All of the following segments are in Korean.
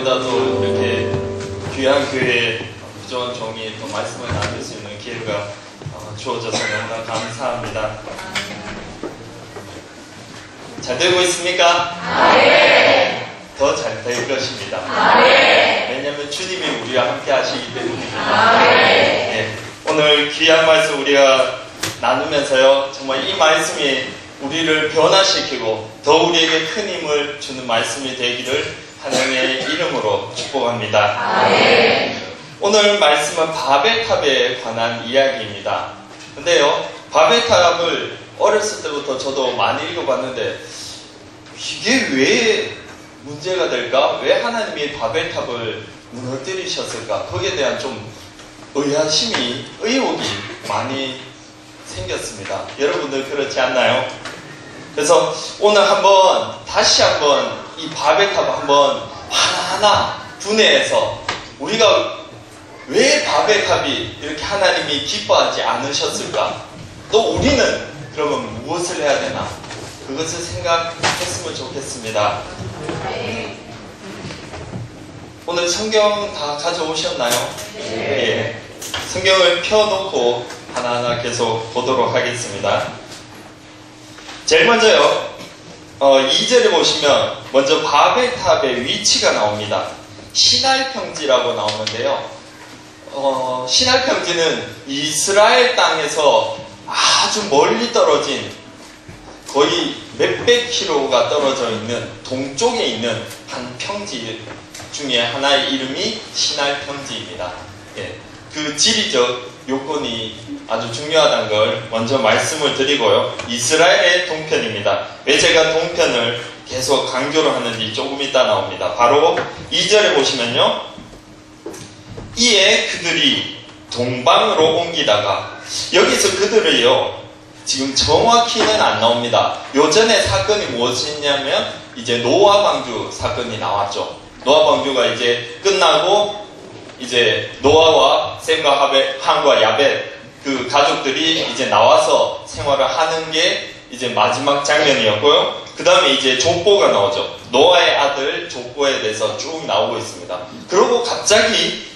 무엇보다도 이렇게 귀한 교회 부조원 종이 또 말씀을 나눌 수 있는 기회가 주어져서 너무나 감사합니다. 잘 되고 있습니까? 네. 더 잘 될 것입니다. 네. 왜냐하면 주님이 우리와 함께 하시기 때문입니다. 네. 오늘 귀한 말씀 우리가 나누면서요, 정말 이 말씀이 우리를 변화시키고 더 우리에게 큰 힘을 주는 말씀이 되기를 하나님의 이름으로 축복합니다. 오늘 말씀은 바벨탑에 관한 이야기입니다. 근데요, 바벨탑을 어렸을 때부터 저도 많이 읽어봤는데 이게 왜 문제가 될까? 왜 하나님이 바벨탑을 무너뜨리셨을까? 거기에 대한 좀 의혹이 많이 생겼습니다. 여러분들 그렇지 않나요? 그래서 오늘 다시 한번 이 바벨탑을 한번 하나하나 분해해서 우리가 왜 바벨탑이 이렇게 하나님이 기뻐하지 않으셨을까? 또 우리는 그러면 무엇을 해야 되나? 그것을 생각했으면 좋겠습니다. 오늘 성경 다 가져오셨나요? 네. 성경을 펴놓고 하나하나 계속 보도록 하겠습니다. 제일 먼저요, 2절에 보시면 먼저 바벨탑의 위치가 나옵니다. 시날 평지라고 나오는데요. 시날 평지는 이스라엘 땅에서 아주 멀리 떨어진 거의 몇백 킬로가 떨어져 있는 동쪽에 있는 한 평지 중에 하나의 이름이 시날 평지입니다. 예, 그 지리적 요건이 아주 중요하다는 걸 먼저 말씀을 드리고요. 이스라엘의 동편입니다. 왜 제가 동편을 계속 강조를 하는지 조금 이따 나옵니다. 바로 2절에 보시면요, 이에 그들이 동방으로 옮기다가, 여기서 그들을요, 지금 정확히는 안 나옵니다. 요전에 사건이 무엇이냐면 이제 노아 방주 사건이 나왔죠. 노아 방주가 이제 끝나고 이제 노아와 셈과 함과 야벳 그 가족들이 이제 나와서 생활을 하는 게 이제 마지막 장면이었고요. 그 다음에 이제 족보가 나오죠. 노아의 아들 족보에 대해서 쭉 나오고 있습니다. 그리고 갑자기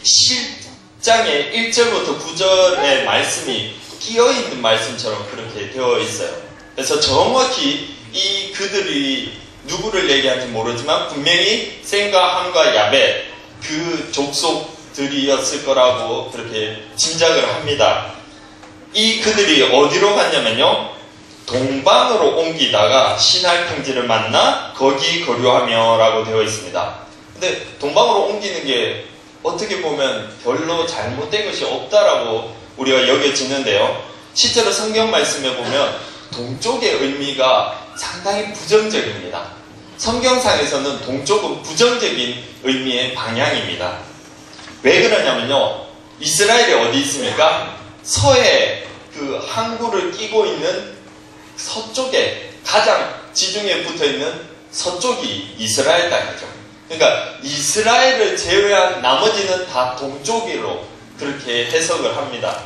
10장의 1절부터 9절의 말씀이 끼어있는 말씀처럼 그렇게 되어 있어요. 그래서 정확히 이 그들이 누구를 얘기하는지 모르지만 분명히 셈과 함과 야벳 그 족속들이었을 거라고 그렇게 짐작을 합니다. 이 그들이 어디로 갔냐면요, 동방으로 옮기다가 시날 평지를 만나 거기 거류하며 라고 되어 있습니다. 근데 동방으로 옮기는 게 어떻게 보면 별로 잘못된 것이 없다라고 우리가 여겨지는데요, 실제로 성경 말씀에 보면 동쪽의 의미가 상당히 부정적입니다. 성경상에서는 동쪽은 부정적인 의미의 방향입니다. 왜 그러냐면요, 이스라엘이 어디 있습니까? 서해 그 항구를 끼고 있는 서쪽에 가장 지중해에 붙어있는 서쪽이 이스라엘 땅이죠. 그러니까 이스라엘을 제외한 나머지는 다 동쪽으로 그렇게 해석을 합니다.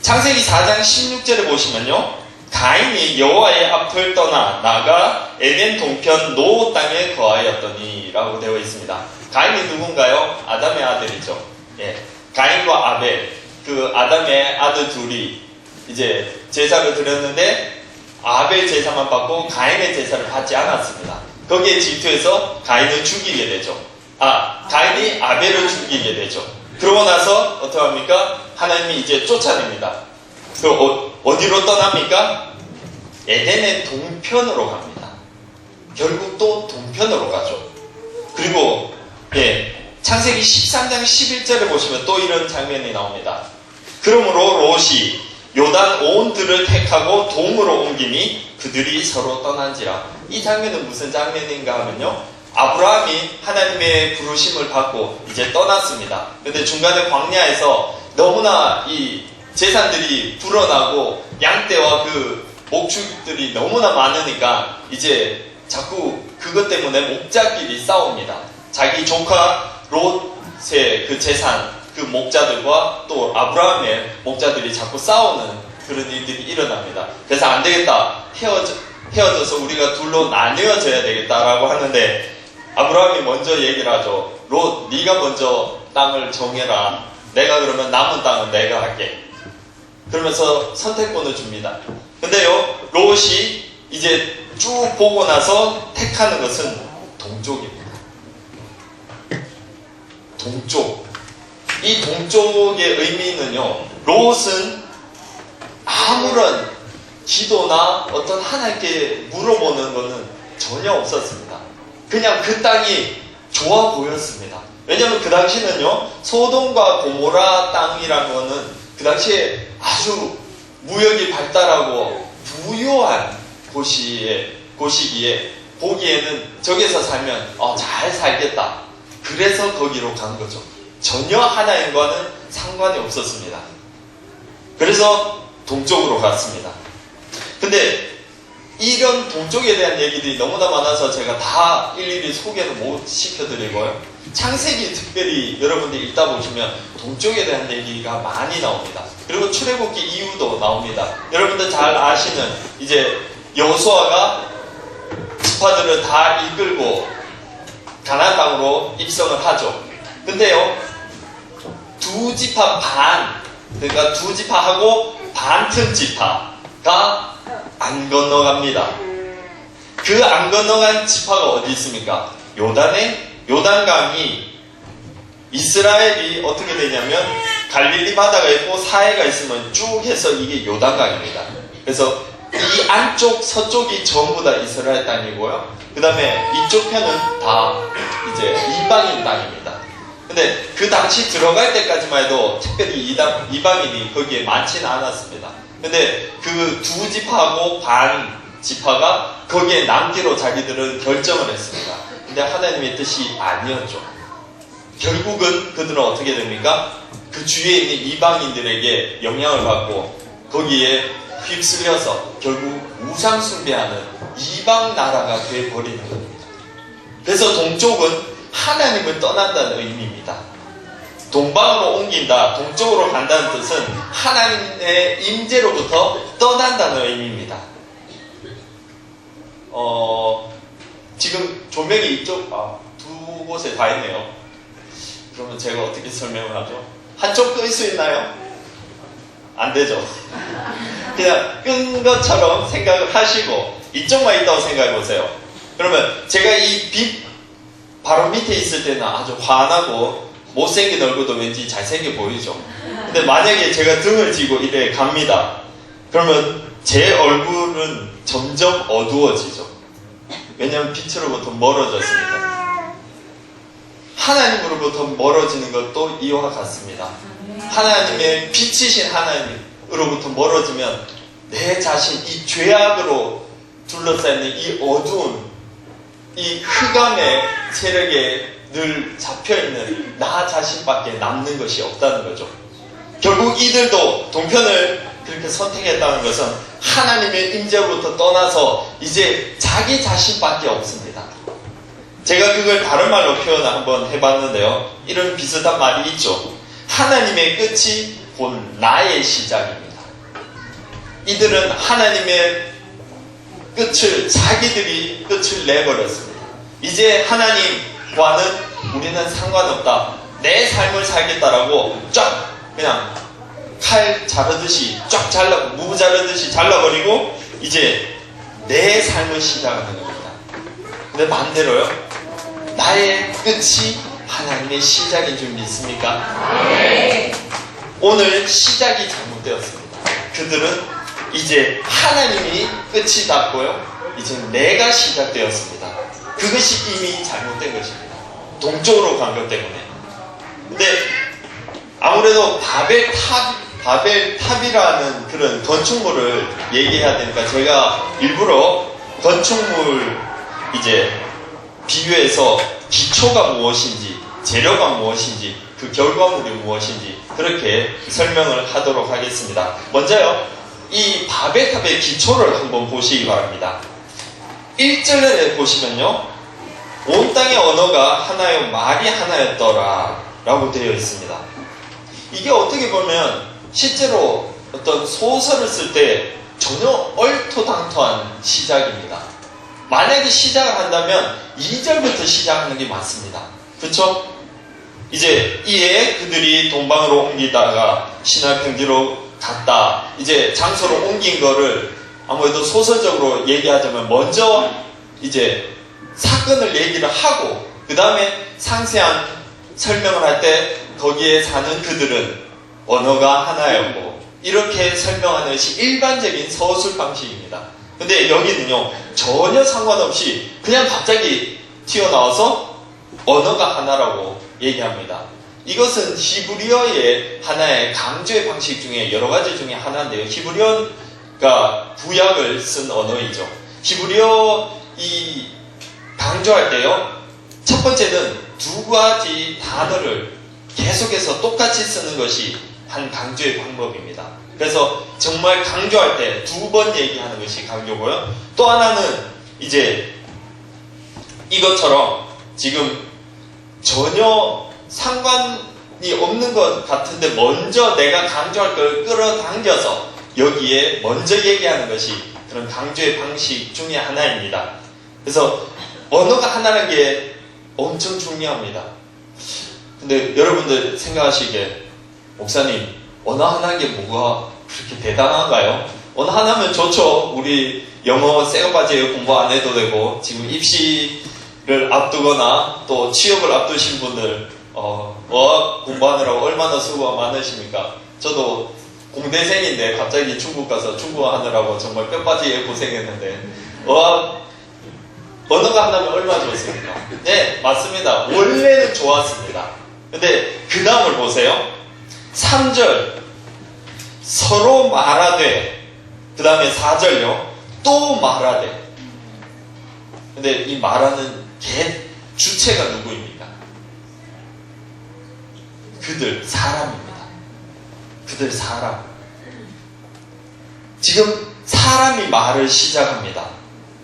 창세기 4장 16절에 보시면요, 가인이 여호와의 앞을 떠나 나가 에덴 동편 노 땅에 거하였더니 라고 되어 있습니다. 가인이 누군가요? 아담의 아들이죠. 예, 가인과 아벨, 그 아담의 아들 둘이 이제 제사를 드렸는데 아벨 제사만 받고 가인의 제사를 받지 않았습니다. 거기에 질투해서 가인을 죽이게 되죠. 가인이 아벨을 죽이게 되죠. 그러고 나서 어떻게 합니까? 하나님이 이제 쫓아냅니다. 어디로 떠납니까? 에덴의 동편으로 갑니다. 결국 또 동편으로 가죠. 그리고 창세기 13장 11절에 보시면 또 이런 장면이 나옵니다. 그러므로 롯이 요단 온 들을 택하고 동으로 옮기니 그들이 서로 떠난지라. 이 장면은 무슨 장면인가 하면요, 아브라함이 하나님의 부르심을 받고 이제 떠났습니다. 근데 중간에 광야에서 너무나 이 재산들이 불어나고 양떼와 그 목축들이 너무나 많으니까 이제 자꾸 그것 때문에 목자끼리 싸웁니다. 자기 조카 롯의 그 재산, 그 목자들과 또 아브라함의 목자들이 자꾸 싸우는 그런 일들이 일어납니다. 그래서 안 되겠다, 헤어져서 우리가 둘로 나뉘어져야 되겠다라고 하는데 아브라함이 먼저 얘기를 하죠. 롯, 네가 먼저 땅을 정해라. 내가 그러면 남은 땅은 내가 할게. 그러면서 선택권을 줍니다. 근데요, 롯이 이제 쭉 보고 나서 택하는 것은 동쪽입니다. 동쪽. 이 동쪽의 의미는요, 롯은 아무런 기도나 어떤 하나님께 물어보는 것은 전혀 없었습니다. 그냥 그 땅이 좋아 보였습니다. 왜냐하면 그 당시는요, 소돔과 고모라 땅이라는 거는 그 당시에 아주 무역이 발달하고 부유한 곳이기에 보기에는 저기서 살면 잘 살겠다. 그래서 거기로 간 거죠. 전혀 하나님과는 상관이 없었습니다. 그래서 동쪽으로 갔습니다. 근데 이런 동쪽에 대한 얘기들이 너무나 많아서 제가 다 일일이 소개를 못 시켜드리고요. 창세기 특별히 여러분들이 읽다 보시면 동쪽에 대한 얘기가 많이 나옵니다. 그리고 출애굽기 이후도 나옵니다. 여러분들 잘 아시는 이제 여호수아가 지파들을 다 이끌고 가나안 땅으로 입성을 하죠. 근데요, 두 지파 반, 그러니까 두 지파하고 반틈 지파가 안 건너갑니다. 그 안 건너간 지파가 어디 있습니까? 요단강이 이스라엘이 어떻게 되냐면 갈릴리 바다가 있고 사해가 있으면 쭉 해서 이게 요단강입니다. 그래서 이 안쪽 서쪽이 전부 다 이스라엘 땅이고요. 그 다음에 이쪽 편은 다 이제 이방인 땅입니다. 근데 그 당시 들어갈 때까지만 해도 특별히 이방인이 거기에 많지는 않았습니다. 근데 그 두 지파하고 반 지파가 거기에 남기로 자기들은 결정을 했습니다. 근데 하나님의 뜻이 아니었죠. 결국은 그들은 어떻게 됩니까? 그 주위에 있는 이방인들에게 영향을 받고 거기에 휩쓸려서 결국 우상 숭배하는 이방 나라가 되어버리는 겁니다. 그래서 동쪽은 하나님을 떠난다는 의미입니다. 동방으로 옮긴다, 동쪽으로 간다는 뜻은 하나님의 임재로부터 떠난다는 의미입니다. 지금 조명이 이쪽 두 곳에 다 있네요. 그러면 제가 어떻게 설명을 하죠? 한쪽 끄일 수 있나요? 안 되죠. 그냥 끈 것처럼 생각을 하시고 이쪽만 있다고 생각해 보세요. 그러면 제가 이 빛 바로 밑에 있을 때는 아주 환하고 못생긴 얼굴도 왠지 잘생겨 보이죠. 근데 만약에 제가 등을 지고 이래 갑니다. 그러면 제 얼굴은 점점 어두워지죠. 왜냐하면 빛으로부터 멀어졌습니다. 하나님으로부터 멀어지는 것도 이와 같습니다. 하나님의 빛이신 하나님으로부터 멀어지면 내 자신, 이 죄악으로 둘러싸이는 이 어두운 이 흑암의 세력에 늘 잡혀있는 나 자신밖에 남는 것이 없다는 거죠. 결국 이들도 동편을 그렇게 선택했다는 것은 하나님의 임재로부터 떠나서 이제 자기 자신밖에 없습니다. 제가 그걸 다른 말로 표현을 한번 해봤는데요. 이런 비슷한 말이 있죠. 하나님의 끝이 곧 나의 시작입니다. 이들은 하나님의 끝을, 자기들이 끝을 내버렸습니다. 이제 하나님과는 우리는 상관없다. 내 삶을 살겠다라고 쫙 그냥 칼 자르듯이 쫙 무 자르듯이 잘라버리고 이제 내 삶을 시작하는 겁니다. 근데 반대로요, 나의 끝이 하나님의 시작인 줄 믿습니까? 네. 오늘 시작이 잘못되었습니다. 그들은 이제 하나님이 끝이 났고요, 이제 내가 시작되었습니다. 그것이 이미 잘못된 것입니다. 동쪽으로 간 것 때문에. 근데 아무래도 바벨탑이라는 그런 건축물을 얘기해야 되니까 제가 일부러 건축물 이제 비유해서 기초가 무엇인지, 재료가 무엇인지, 그 결과물이 무엇인지 그렇게 설명을 하도록 하겠습니다. 먼저요, 이 바벨탑의 기초를 한번 보시기 바랍니다. 1절에 보시면요, 온 땅의 언어가 하나요, 말이 하나였더라 라고 되어 있습니다. 이게 어떻게 보면 실제로 어떤 소설을 쓸 때 전혀 얼토당토한 시작입니다. 만약에 시작을 한다면 2절부터 시작하는 게 맞습니다. 그쵸? 이제 이에 그들이 동방으로 옮기다가 신할 평지로 갔다. 이제 장소로 옮긴 거를 아무래도 소설적으로 얘기하자면 먼저 이제 사건을 얘기를 하고 그 다음에 상세한 설명을 할 때 거기에 사는 그들은 언어가 하나였고 이렇게 설명하는 것이 일반적인 서술 방식입니다. 근데 여기는요 전혀 상관없이 그냥 갑자기 튀어나와서 언어가 하나라고 얘기합니다. 이것은 히브리어의 하나의 강조의 방식 중에 여러 가지 중에 하나인데요. 히브리어가 구약을 쓴 언어이죠. 히브리어 이 강조할 때요. 첫 번째는 두 가지 단어를 계속해서 똑같이 쓰는 것이 한 강조의 방법입니다. 그래서 정말 강조할 때 두 번 얘기하는 것이 강조고요. 또 하나는 이제 이것처럼 지금 전혀 상관이 없는 것 같은데 먼저 내가 강조할 걸 끌어당겨서 여기에 먼저 얘기하는 것이 그런 강조의 방식 중에 하나입니다. 그래서 언어가 하나라는 게 엄청 중요합니다. 근데 여러분들 생각하시기에 목사님 언어 하나인 게 뭐가 그렇게 대단한가요? 언어 하나면 좋죠. 우리 영어 새거바지에 공부 안 해도 되고 지금 입시를 앞두거나 또 취업을 앞두신 분들 어학 공부하느라고 얼마나 수고가 많으십니까? 저도 공대생인데 갑자기 중국 가서 중국어 하느라고 정말 뼈바지에 고생했는데 언어가 하나면 얼마나 좋습니까? 네, 맞습니다. 원래는 좋았습니다. 근데 그 다음을 보세요. 3절 서로 말하되 그 다음에 4절요 또 말하되. 근데 이 말하는 주체가 누구입니까? 그들 사람입니다. 그들 사람. 지금 사람이 말을 시작합니다.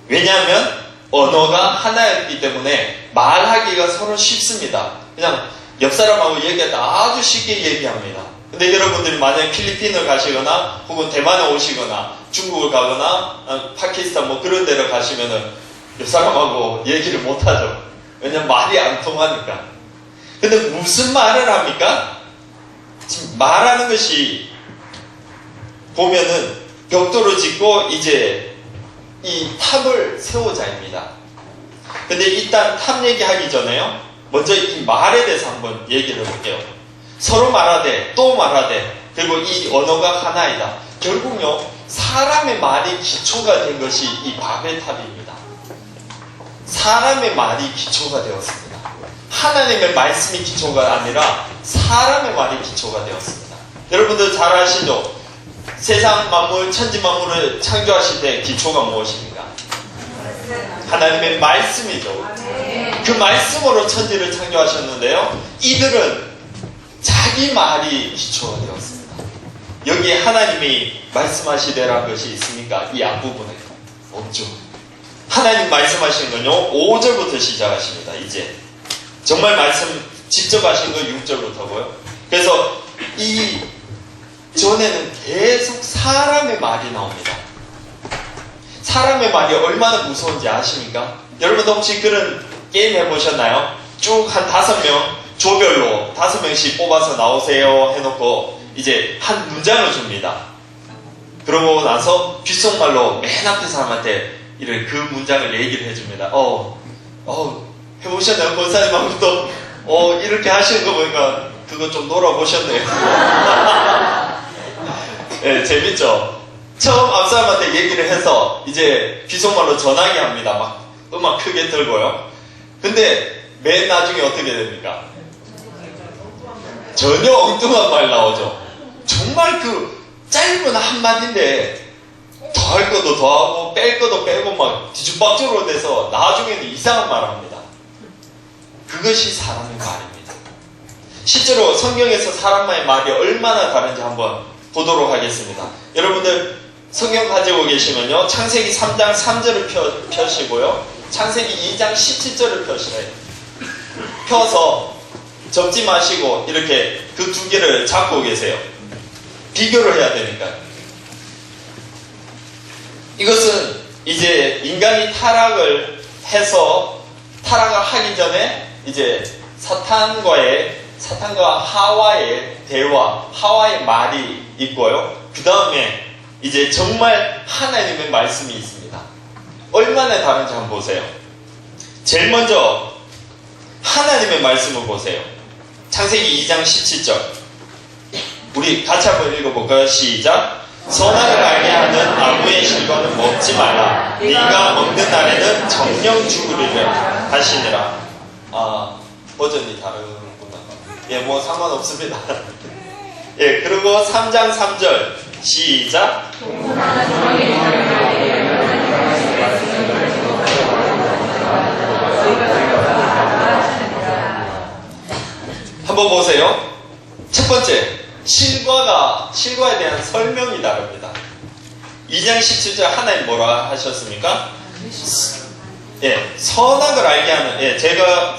왜냐하면 언어가 하나였기 때문에 말하기가 서로 쉽습니다. 그냥 옆 사람하고 얘기할 때 아주 쉽게 얘기합니다. 근데 여러분들이 만약에 필리핀을 가시거나 혹은 대만에 오시거나 중국을 가거나 파키스탄 뭐 그런 데를 가시면은 옆 사람하고 얘기를 못하죠. 왜냐면 말이 안 통하니까. 근데 무슨 말을 합니까? 지금 말하는 것이 보면은 벽돌을 짓고 이제 이 탑을 세우자입니다. 근데 일단 탑 얘기하기 전에요. 먼저 이 말에 대해서 한번 얘기를 해볼게요. 서로 말하되 또 말하되 그리고 이 언어가 하나이다. 결국요 사람의 말이 기초가 된 것이 이 바벨탑입니다. 사람의 말이 기초가 되었습니다. 하나님의 말씀이 기초가 아니라 사람의 말이 기초가 되었습니다. 여러분들 잘 아시죠? 세상 만물, 천지 만물을 창조하실 때 기초가 무엇입니까? 하나님의 말씀이죠. 그 말씀으로 천지를 창조하셨는데요. 이들은 자기 말이 기초가 되었습니다. 여기에 하나님이 말씀하시되라는 것이 있습니까? 이 앞부분에 없죠. 하나님 말씀하시는 건요 5절부터 시작하십니다. 이제 정말 말씀 직접 하신 건 6절부터고요. 그래서 이 전에는 계속 사람의 말이 나옵니다. 사람의 말이 얼마나 무서운지 아십니까? 여러분도 혹시 그런 게임 해보셨나요? 쭉 한 5명 조별로 5명씩 뽑아서 나오세요 해놓고 이제 한 문장을 줍니다. 그러고 나서 귓속말로 맨 앞에 사람한테 이렇게 그 문장을 얘기를 해줍니다. 해보셨나요? 권사님하고 또 이렇게 하시는 거 보니까 그거 좀 놀아보셨네요. 네, 재밌죠? 처음 앞사람한테 얘기를 해서 이제 귓속말로 전하게 합니다. 막 음악 크게 들고요. 근데 맨 나중에 어떻게 됩니까? 전혀 엉뚱한 말 나오죠. 정말 그 짧은 한마디인데 더할 것도 더하고 뺄 것도 빼고 막 뒤죽박죽으로 돼서 나중에는 이상한 말을 합니다. 그것이 사람의 말입니다. 실제로 성경에서 사람의 말이 얼마나 다른지 한번 보도록 하겠습니다. 여러분들 성경 가지고 계시면요 창세기 3장 3절을 펴시고요 창세기 2장 17절을 펴시래요. 펴서 접지 마시고 이렇게 그 두 개를 잡고 계세요. 비교를 해야 되니까. 이것은 이제 인간이 타락을 해서 타락을 하기 전에 이제 사탄과 하와의 대화, 하와의 말이 있고요. 그 다음에 이제 정말 하나님의 말씀이 있습니다. 얼마나 다른지 한번 보세요. 제일 먼저 하나님의 말씀을 보세요. 창세기 2장 17절. 우리 같이 한번 읽어볼까요? 시작. 선악을 알게 하는 나무의 실과는 먹지 말라. 네가 먹는 날에는 정령 죽으리라 하시니라. 버전이 다르구나. 예, 뭐 상관없습니다. 예, 그리고 3장 3절 시작. 한번 보세요. 첫 번째, 실과에 대한 설명이 다릅니다. 2장 17절 하나님 뭐라 하셨습니까? 예, 선악을 알게 하는, 예, 제가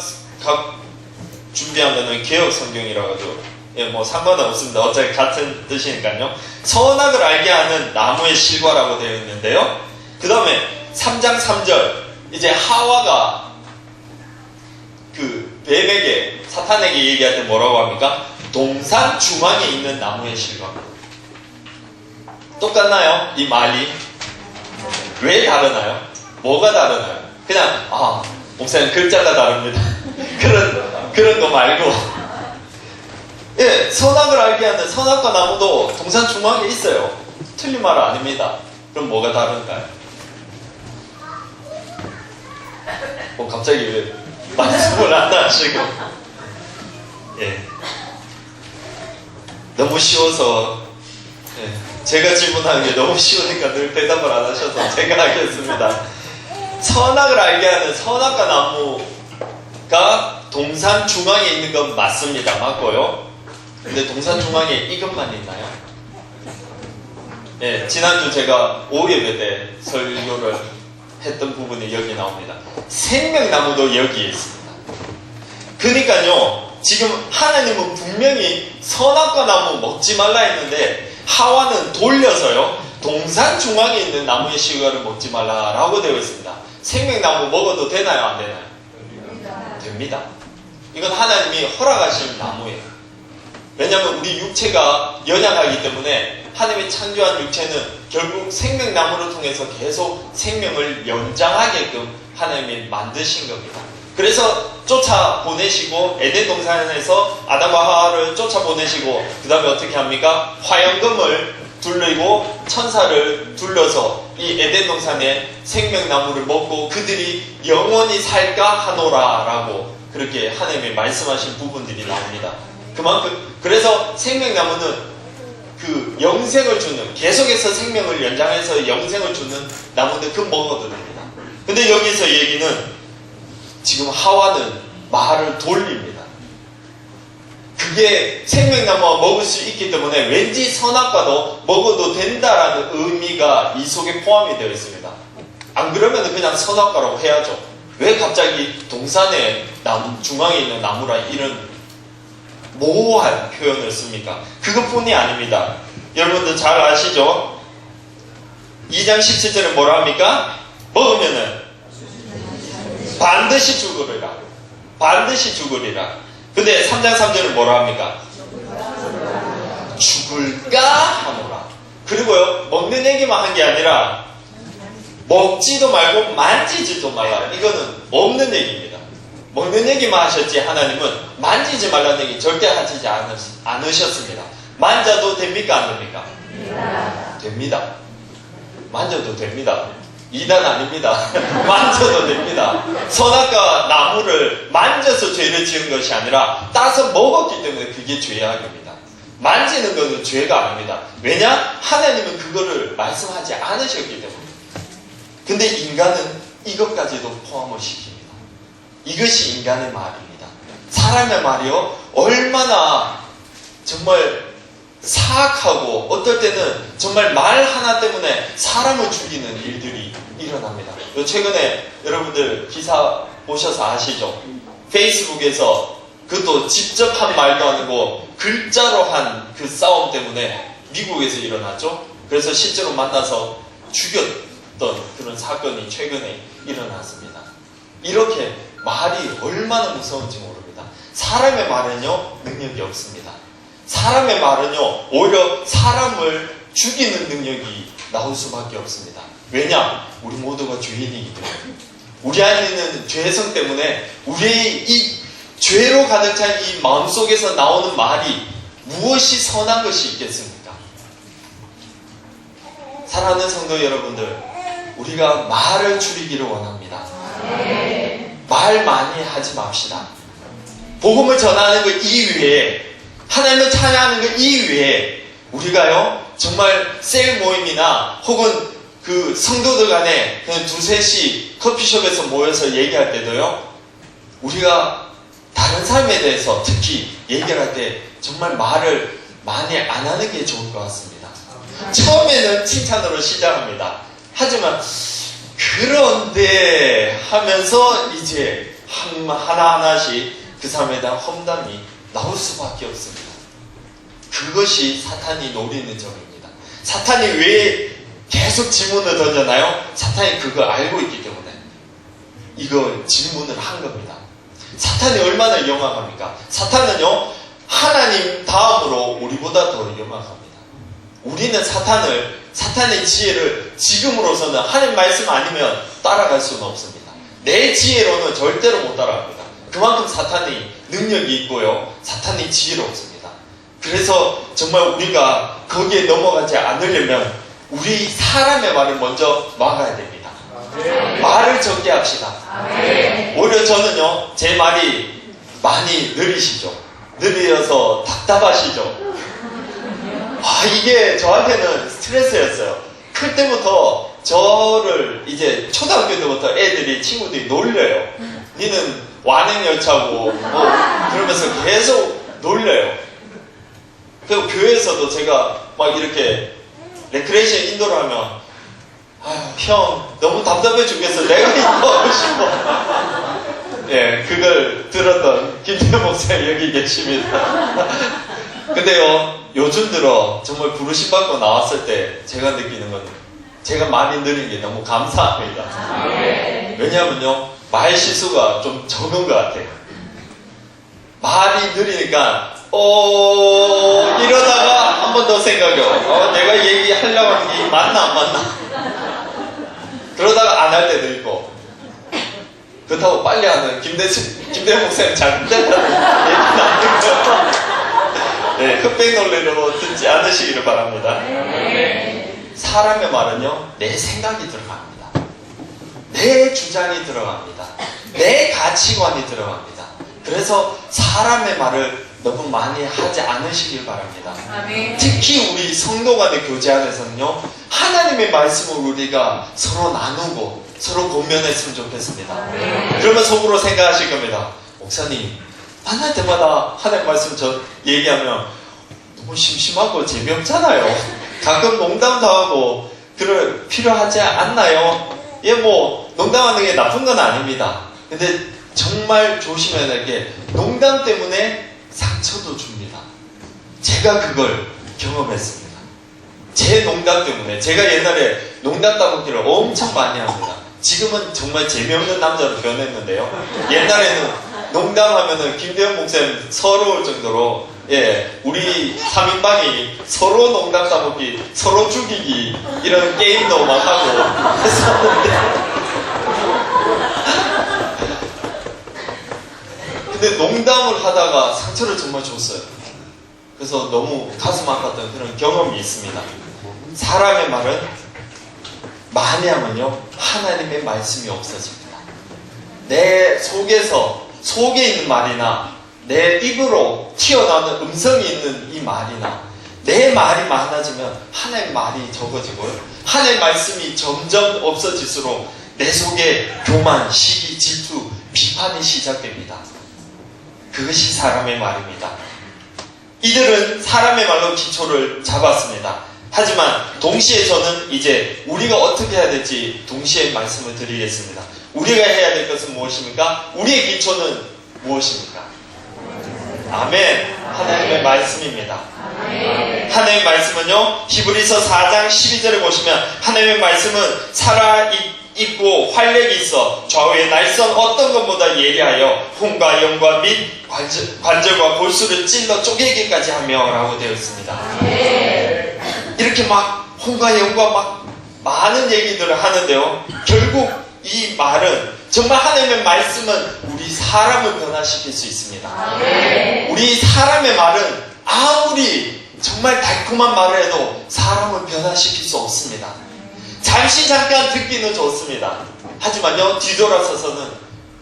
준비한 거는 개혁 성경이라고 예, 뭐 상관은 없습니다. 어차피 같은 뜻이니까요. 선악을 알게 하는 나무의 실과라고 되어 있는데요. 그 다음에 3장 3절 이제 하와가 그 뱀에게 사탄에게 얘기할 때 뭐라고 합니까? 동산 중앙에 있는 나무의 실과. 똑같나요? 이 말이? 왜 다르나요? 뭐가 다르나요? 그냥 목사님 글자가 다릅니다. 그런 거 말고 예, 선악을 알게 하는 선악과 나무도 동산 중앙에 있어요. 틀린 말 아닙니다. 그럼 뭐가 다른가요? 갑자기 왜 말씀을 안 하시고 예, 너무 쉬워서 예, 제가 질문하는 게 너무 쉬우니까 늘 대답을 안 하셔서 제가 하겠습니다. 선악을 알게 하는 선악과 나무가 동산 중앙에 있는 건 맞습니다. 맞고요. 근데 동산 중앙에 이것만 있나요? 예, 지난주 제가 오예배 때 설교를 했던 부분이 여기 나옵니다. 생명나무도 여기에 있습니다. 그러니까요, 지금 하나님은 분명히 선악과 나무 먹지 말라 했는데 하와는 돌려서요, 동산 중앙에 있는 나무의 실과를 먹지 말라라고 되어 있습니다. 생명나무 먹어도 되나요? 안 되나요? 됩니다. 이건 하나님이 허락하신 나무예요. 왜냐하면 우리 육체가 연약하기 때문에 하나님이 창조한 육체는 결국 생명나무를 통해서 계속 생명을 연장하게끔 하나님이 만드신 겁니다. 그래서 쫓아보내시고 에덴 동산에서 아담과 하와를 쫓아보내시고 그 다음에 어떻게 합니까? 화영금을 둘르고 천사를 둘러서 이 에덴 동산에 생명나무를 먹고 그들이 영원히 살까 하노라 라고 그렇게 하나님이 말씀하신 부분들이 나옵니다. 그래서 생명나무는 그 영생을 주는, 계속해서 생명을 연장해서 영생을 주는 나무인데 그건 먹어도 됩니다. 근데 여기서 얘기는 지금 하와는 말을 돌립니다. 그게 생명나무가 먹을 수 있기 때문에 왠지 선악과도 먹어도 된다라는 의미가 이 속에 포함이 되어 있습니다. 안 그러면 그냥 선악과라고 해야죠. 왜 갑자기 동산에 중앙에 있는 나무라 이런 모호한 표현을 씁니까? 그것뿐이 아닙니다. 여러분들 잘 아시죠? 2장 17절에 뭐라 합니까? 먹으면은 반드시 죽으리라. 반드시 죽으리라. 근데 3장 3절은 뭐라 합니까? 죽을까 하노라. 그리고요, 먹는 얘기만 한 게 아니라 먹지도 말고 만지지도 말라. 이거는 없는 얘기입니다. 먹는 얘기만 하셨지 하나님은 만지지 말라는 얘기 절대 하시지 않으셨습니다. 만져도 됩니까? 안 됩니까? 됩니다. 만져도 됩니다. 2단 아닙니다. 만져도 됩니다. 선악과 나무를 만져서 죄를 지은 것이 아니라 따서 먹었기 때문에 그게 죄악입니다. 만지는 것은 죄가 아닙니다. 왜냐? 하나님은 그거를 말씀하지 않으셨기 때문에. 근데 인간은 이것까지도 포함을 시킵니다. 이것이 인간의 말입니다. 사람의 말이요, 얼마나 정말 사악하고 어떨 때는 정말 말 하나 때문에 사람을 죽이는 일들이 일어납니다. 최근에 여러분들 기사 보셔서 아시죠? 페이스북에서 그것도 직접 한 말도 아니고 글자로 한 그 싸움 때문에 미국에서 일어났죠? 그래서 실제로 만나서 그런 사건이 최근에 일어났습니다. 이렇게 말이 얼마나 무서운지 모릅니다. 사람의 말은요, 능력이 없습니다. 사람의 말은요, 오히려 사람을 죽이는 능력이 나올 수밖에 없습니다. 왜냐? 우리 모두가 죄인이기 때문에. 우리 안에 있는 죄성 때문에 우리의 이 죄로 가득 찬 이 마음속에서 나오는 말이 무엇이 선한 것이 있겠습니까? 사랑하는 성도 여러분들, 우리가 말을 줄이기를 원합니다. 말 많이 하지 맙시다. 복음을 전하는 것 이외에, 하나님을 찬양하는 것 이외에 우리가요 정말 셀 모임이나 혹은 그 성도들 간에 그냥 2-3시 커피숍에서 모여서 얘기할 때도요, 우리가 다른 삶에 대해서 특히 얘기할 때 정말 말을 많이 안 하는 게 좋을 것 같습니다. 처음에는 칭찬으로 시작합니다. 하지만 그런데 하면서 이제 하나하나씩 그 사람에 대한 험담이 나올 수밖에 없습니다. 그것이 사탄이 노리는 점입니다. 사탄이 왜 계속 질문을 던져나요? 사탄이 그거 알고 있기 때문에 이거 질문을 한 겁니다. 사탄이 얼마나 영악합니까? 사탄은요, 하나님 다음으로 우리보다 더 영악합니다. 우리는 사탄의 지혜를 지금으로서는 하나님 말씀 아니면 따라갈 수는 없습니다. 내 지혜로는 절대로 못 따라갑니다. 그만큼 사탄이 능력이 있고요, 사탄이 지혜롭습니다. 그래서 정말 우리가 거기에 넘어가지 않으려면 우리 사람의 말을 먼저 막아야 됩니다. 말을 적게 합시다. 오히려 저는요, 제 말이 많이 느리시죠. 느려서 답답하시죠. 이게 저한테는 스트레스였어요. 클 때부터 저를 이제 초등학교 때부터 친구들이 놀려요. 니는 완행열차고 그러면서 계속 놀려요. 그리고 교회에서도 제가 막 이렇게 레크레이션 인도를 하면 형 너무 답답해 죽겠어. 내가 인도하고 싶어. 예, 그걸 들었던 김태현 목사님 여기 계십니다. 근데요, 요즘 들어 정말 부르심 받고 나왔을 때 제가 느끼는 건 제가 많이 느린 게 너무 감사합니다. 왜냐하면요, 말 실수가 좀 적은 것 같아요. 말이 느리니까 이러다가 한 번 더 생각해요. 내가 얘기하려고 하는 게 맞나 안 맞나. 그러다가 안 할 때도 있고. 그렇다고 빨리 하는 김대현 목사님 잘못됐다는 얘기는 안 듣죠. 네, 흑백 논리로 듣지 않으시기를 바랍니다. 사람의 말은요, 내 생각이 들어갑니다. 내 주장이 들어갑니다. 내 가치관이 들어갑니다. 그래서 사람의 말을 너무 많이 하지 않으시길 바랍니다. 특히 우리 성도 간의 교제 안에서는요, 하나님의 말씀을 우리가 서로 나누고 서로 공면했으면 좋겠습니다. 그러면 속으로 생각하실 겁니다. 목사님, 만날 때마다 하나님 말씀 얘기하면 너무 심심하고 재미없잖아요. 가끔 농담도 하고 필요하지 않나요? 농담하는 게 나쁜 건 아닙니다. 근데 정말 조심해야 될 게 농담 때문에 상처도 줍니다. 제가 그걸 경험했습니다. 제 농담 때문에. 제가 옛날에 농담 따먹기를 엄청 많이 합니다. 지금은 정말 재미없는 남자로 변했는데요, 옛날에는 농담하면은 김대현 목사님 서러울 정도로, 우리 3인방이 서로 농담 따먹기, 서로 죽이기, 이런 게임도 막 하고 했었는데, 근데 농담을 하다가 상처를 정말 줬어요. 그래서 너무 가슴 아팠던 그런 경험이 있습니다. 사람의 말은 많이 하면요, 하나님의 말씀이 없어집니다. 내 속에 있는 말이나 내 입으로 튀어나오는 음성이 있는 이 말이나 내 말이 많아지면 하나님의 말이 적어지고요, 하나님의 말씀이 점점 없어질수록 내 속에 교만, 시기, 질투, 비판이 시작됩니다. 그것이 사람의 말입니다. 이들은 사람의 말로 기초를 잡았습니다. 하지만 동시에 저는 이제 우리가 어떻게 해야 될지 동시에 말씀을 드리겠습니다. 우리가 해야 될 것은 무엇입니까? 우리의 기초는 무엇입니까? 아멘. 하나님의 말씀입니다. 하나님의 말씀은요, 히브리서 4장 12절에 보시면 하나님의 말씀은 살아있고 활력이 있어 좌우의 날선 어떤 것보다 예리하여 혼과 영과 및 관절과 골수를 찔러 쪼개기까지 하며 라고 되어 있습니다. 이렇게 막 혼과 영과 막 많은 얘기들을 하는데요, 결국 이 말은 정말 하나님의 말씀은 우리 사람을 변화시킬 수 있습니다. 우리 사람의 말은 아무리 정말 달콤한 말을 해도 사람을 변화시킬 수 없습니다. 잠시 잠깐 듣기는 좋습니다. 하지만요, 뒤돌아서서는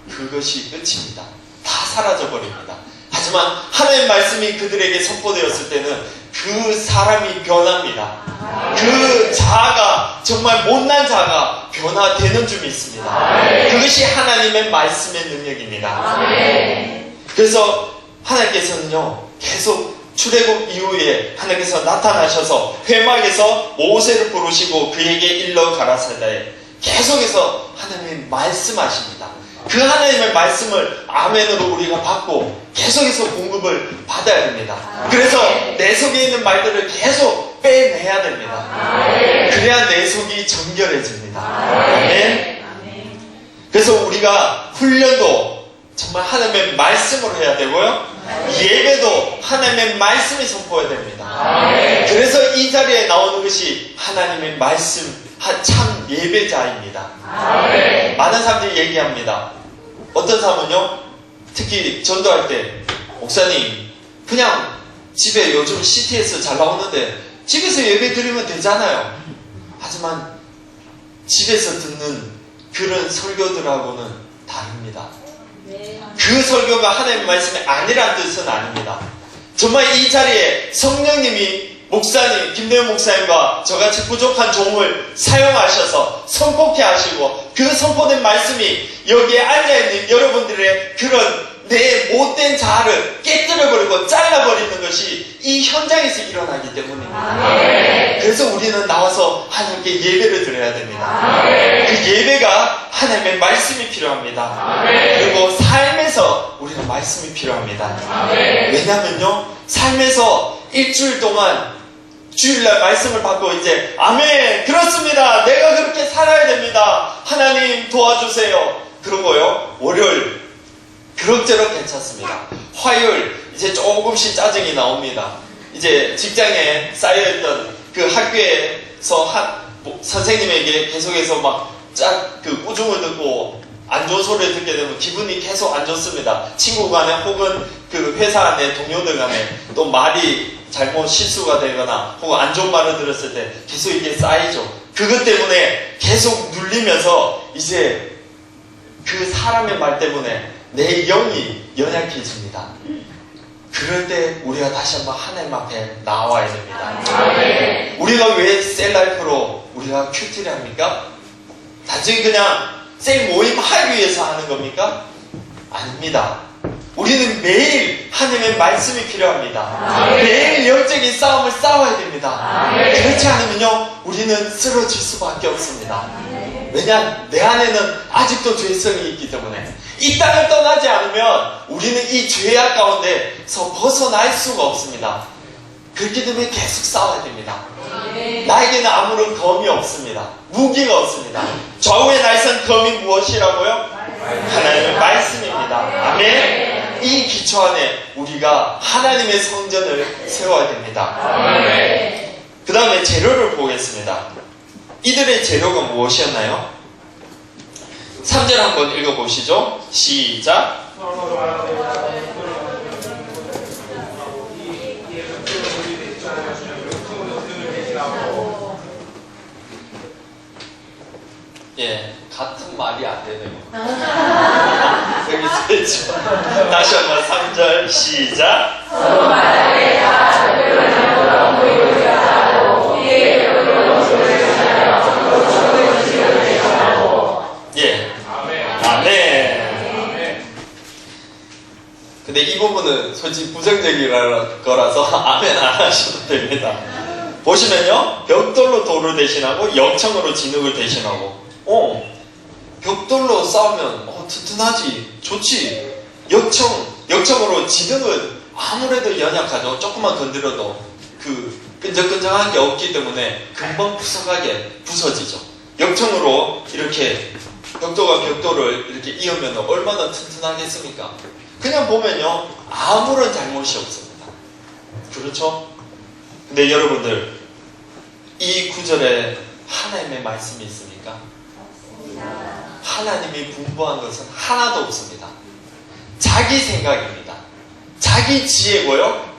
그것이 끝입니다. 다 사라져버립니다. 하지만 하나님의 말씀이 그들에게 선포되었을 때는 그 사람이 변합니다. 그 자아가, 정말 못난 자아가 변화되는 줄 믿습니다. 그것이 하나님의 말씀의 능력입니다. 그래서 하나님께서는요, 계속 출애굽 이후에 하나님께서 나타나셔서 회막에서 모세를 부르시고 그에게 일러 가라사대 계속해서 하나님이 말씀하십니다. 그 하나님의 말씀을 아멘으로 우리가 받고 계속해서 공급을 받아야 됩니다. 그래서 내 속에 있는 말들을 계속 빼내야 됩니다. 그래야 내 속이 정결해집니다. 아멘. 그래서 우리가 훈련도 정말 하나님의 말씀으로 해야 되고요, 예배도 하나님의 말씀이 선포해야 됩니다. 그래서 이 자리에 나오는 것이 하나님의 말씀, 참 예배자입니다. 많은 사람들이 얘기합니다. 어떤 사람은요, 특히 전도할 때, 목사님 그냥 집에 요즘 CTS 잘 나오는데 집에서 예배 드리면 되잖아요. 하지만 집에서 듣는 그런 설교들하고는 다릅니다. 그 설교가 하나님의 말씀이 아니란 뜻은 아닙니다. 정말 이 자리에 성령님이 목사님, 김대현 목사님과 저같이 부족한 종을 사용하셔서 선포케 하시고 그 선포된 말씀이 여기에 앉아있는 여러분들의 그런 내 못된 자아를 깨뜨려버리고 잘라버리는 것이 이 현장에서 일어나기 때문입니다. 그래서 우리는 나와서 하나님께 예배를 드려야 됩니다. 그 예배가 하나님의 말씀이 필요합니다. 그리고 삶에서 우리가 말씀이 필요합니다. 왜냐면요, 삶에서 일주일 동안 주일날 말씀을 받고 이제 아멘, 그렇습니다, 내가 그렇게 살아야 됩니다, 하나님 도와주세요, 그러고요, 월요일 그럭저럭 괜찮습니다. 화요일 이제 조금씩 짜증이 나옵니다. 이제 직장에 쌓여있던 그 학교에서 선생님에게 계속해서 막 그 꾸중을 듣고 안 좋은 소리를 듣게 되면 기분이 계속 안 좋습니다. 친구 간에 혹은 그 회사 안에 동료들 간에 또 말이 잘못 실수가 되거나 혹은 안 좋은 말을 들었을 때 계속 이게 쌓이죠. 그것 때문에 계속 눌리면서 이제 그 사람의 말 때문에 내 영이 연약해집니다. 그럴 때 우리가 다시 한번 하나님 앞에 나와야 됩니다. 우리가 왜 셀라이프로 우리가 큐티를 합니까? 단순히 그냥 셀 모임 하기 위해서 하는 겁니까? 아닙니다. 우리는 매일 하나님의 말씀이 필요합니다. 매일 영적인 싸움을 싸워야 됩니다. 그렇지 않으면요, 우리는 쓰러질 수밖에 없습니다. 왜냐, 내 안에는 아직도 죄성이 있기 때문에 이 땅을 떠나지 않으면 우리는 이 죄악 가운데서 벗어날 수가 없습니다. 그렇기 때문에 계속 싸워야 됩니다. 나에게는 아무런 검이 없습니다. 무기가 없습니다. 좌우의 날선 검이 무엇이라고요? 하나님의 말씀입니다. 아멘. 이 기초 안에 우리가 하나님의 성전을 세워야 됩니다. 그 다음에 재료를 보겠습니다. 이들의 재료가 무엇이었나요? 3절 한번 읽어보시죠. 시작. 예, 같은 말이 안 되네요. 여기 쓰죠. 다시 한번 3절 시작. 예, 아멘. 근데 이 부분은 솔직히 부정적인 거라서 아멘 안 하셔도 됩니다. 보시면요, 벽돌로 돌을 대신하고 역청으로 진흙을 대신하고, 벽돌로 싸우면 튼튼하지, 좋지. 역청으로 진흙은 아무래도 연약하죠. 조금만 건드려도 그 끈적끈적한 게 없기 때문에 금방 부서지죠. 역청으로 이렇게 벽돌과 벽돌을 이렇게 이으면 얼마나 튼튼하겠습니까? 그냥 보면요, 아무런 잘못이 없습니다. 그렇죠? 근데 여러분들, 이 구절에 하나님의 말씀이 있습니까? 하나님이 분부한 것은 하나도 없습니다. 자기 생각입니다. 자기 지혜고요,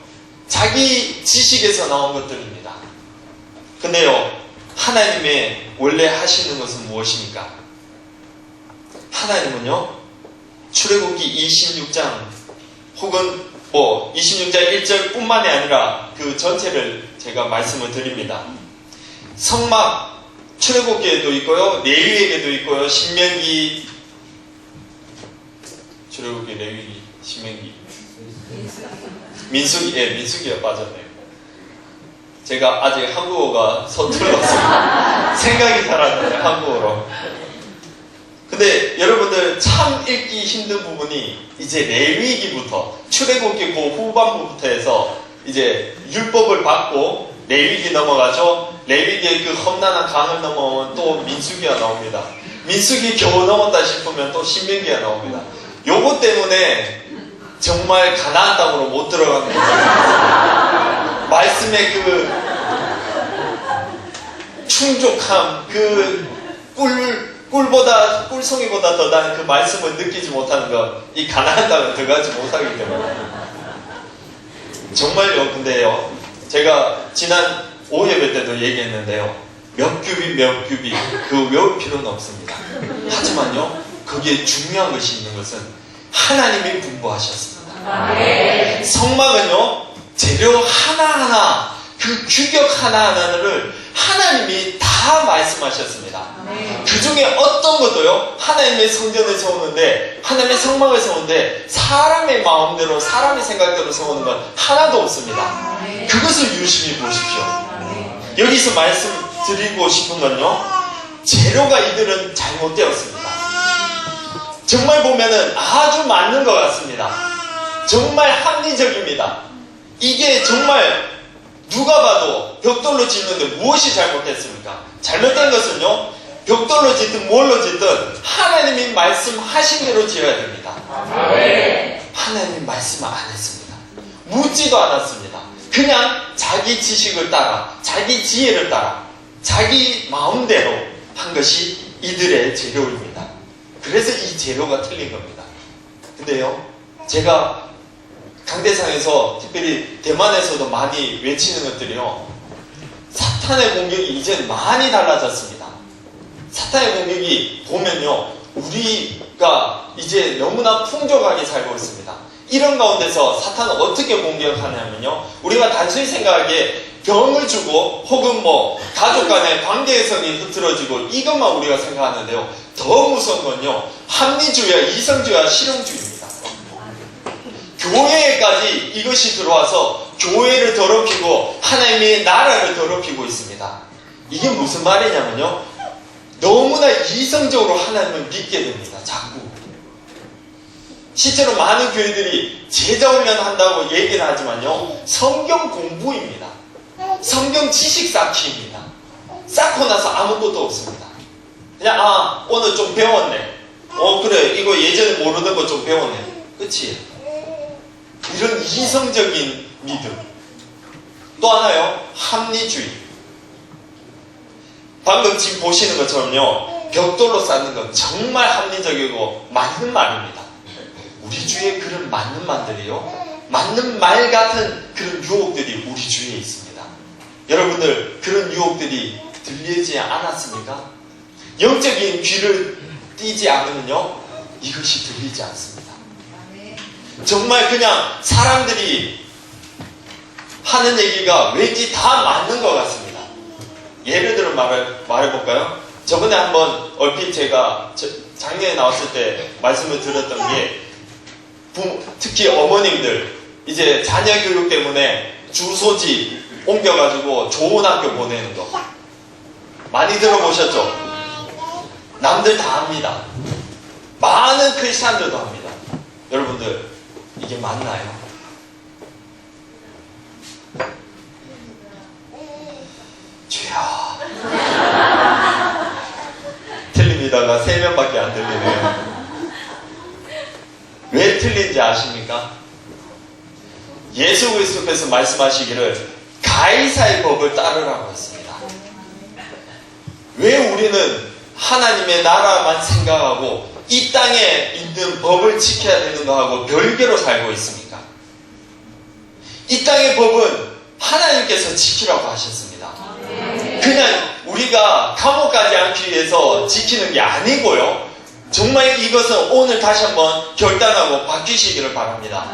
자기 지식에서 나온 것들입니다. 근데요, 하나님의 원래 하시는 것은 무엇입니까? 하나님은요, 출애굽기 26장 혹은 26장 1절 뿐만이 아니라 그 전체를 제가 말씀을 드립니다. 성막, 출애굽기에도 있고요, 레위기에도 있고요, 신명기, 출애굽기, 레위기, 신명기, 민수기에 빠졌네요. 제가 아직 한국어가 서툴러서 생각이 잘 안 나요, 한국어로. 근데 여러분들 참 읽기 힘든 부분이 이제 레위기부터, 출애굽기 그 후반부부터 해서 이제 율법을 받고 레위기 넘어가죠. 레위기의 그 험난한 강을 넘어오면 또 민수기가 나옵니다. 민수기 겨우 넘었다 싶으면 또 신명기가 나옵니다. 요거 때문에 정말 가나안 땅으로 못 들어가는 거예요. 말씀의 그 충족함, 그 꿀송이보다 더 난 그 말씀을 느끼지 못하는 건 이 가나안 땅을 들어가지 못하기 때문에. 정말요. 근데요, 제가 지난 5예배 때도 얘기했는데요, 몇 규비 그거 외울 필요는 없습니다. 하지만요, 거기에 중요한 것이 있는 것은 하나님이 분부하셨습니다. 성막은요, 재료 하나하나, 그 규격 하나하나를 하나님이 다 말씀하셨습니다. 그 중에 어떤 것도요, 하나님의 성전을 세우는데, 하나님의 성막을 세우는데 사람의 마음대로, 사람의 생각대로 세우는 건 하나도 없습니다. 그것을 유심히 보십시오. 여기서 말씀드리고 싶은 건요, 재료가 이들은 잘못되었습니다. 정말 보면은 아주 맞는 것 같습니다. 정말 합리적입니다. 이게 정말 누가 봐도 벽돌로 짓는데 무엇이 잘못됐습니까? 잘못된 것은요, 벽돌로 짓든 뭘로 짓든 하나님이 말씀하신 대로 지어야 됩니다. 하나님이 말씀 안 했습니다. 묻지도 않았습니다. 그냥 자기 지식을 따라, 자기 지혜를 따라, 자기 마음대로 한 것이 이들의 재료입니다. 그래서 이 재료가 틀린 겁니다. 근데요, 제가 강대상에서, 특별히 대만에서도 많이 외치는 것들이요, 사탄의 공격이 이제 많이 달라졌습니다. 사탄의 공격이 보면요, 우리가 이제 너무나 풍족하게 살고 있습니다. 이런 가운데서 사탄은 어떻게 공격하냐면요, 우리가 단순히 생각하기에 병을 주고 혹은 가족 간의 관계성이 흐트러지고 이것만 우리가 생각하는데요, 더 무서운 건요, 합리주의와 이성주의와 실용주의입니다. 교회에까지 이것이 들어와서 교회를 더럽히고 하나님의 나라를 더럽히고 있습니다. 이게 무슨 말이냐면요, 너무나 이성적으로 하나님을 믿게 됩니다. 자꾸. 실제로 많은 교회들이 제자훈련 한다고 얘기를 하지만요, 성경 공부입니다. 성경 지식 쌓기입니다. 쌓고 나서 아무것도 없습니다. 그냥 오늘 좀 배웠네. 그래, 이거 예전에 모르던 거 좀 배웠네. 끝이에요. 이런 이성적인 믿음. 또 하나요, 합리주의. 방금 지금 보시는 것처럼요, 벽돌로 쌓는 건 정말 합리적이고 맞는 말입니다. 우리 주위에 그런 맞는 말들이요, 맞는 말 같은 그런 유혹들이 우리 주위에 있습니다. 여러분들, 그런 유혹들이 들리지 않았습니까? 영적인 귀를 띄지 않으면요, 이것이 들리지 않습니다. 정말 그냥 사람들이 하는 얘기가 왠지 다 맞는 것 같습니다. 예를 들어 말해볼까요? 저번에 한번 얼핏 제가 작년에 나왔을 때 말씀을 드렸던 게, 특히 어머님들 이제 자녀 교육 때문에 주소지 옮겨가지고 좋은 학교 보내는 거 많이 들어보셨죠? 남들 다 합니다. 많은 크리스찬들도 합니다. 여러분들, 이게 맞나요? 들리다가 3명밖에 안 들리네요. 왜 틀린지 아십니까? 예수 그리스도께서 말씀하시기를 가이사의 법을 따르라고 했습니다. 왜 우리는 하나님의 나라만 생각하고 이 땅에 있는 법을 지켜야 되는가 하고 별개로 살고 있습니까? 이 땅의 법은 하나님께서 지키라고 하셨습니다. 그냥 우리가 감옥 가지 않기 위해서 지키는 게 아니고요. 정말 이것은 오늘 다시 한번 결단하고 바뀌시기를 바랍니다.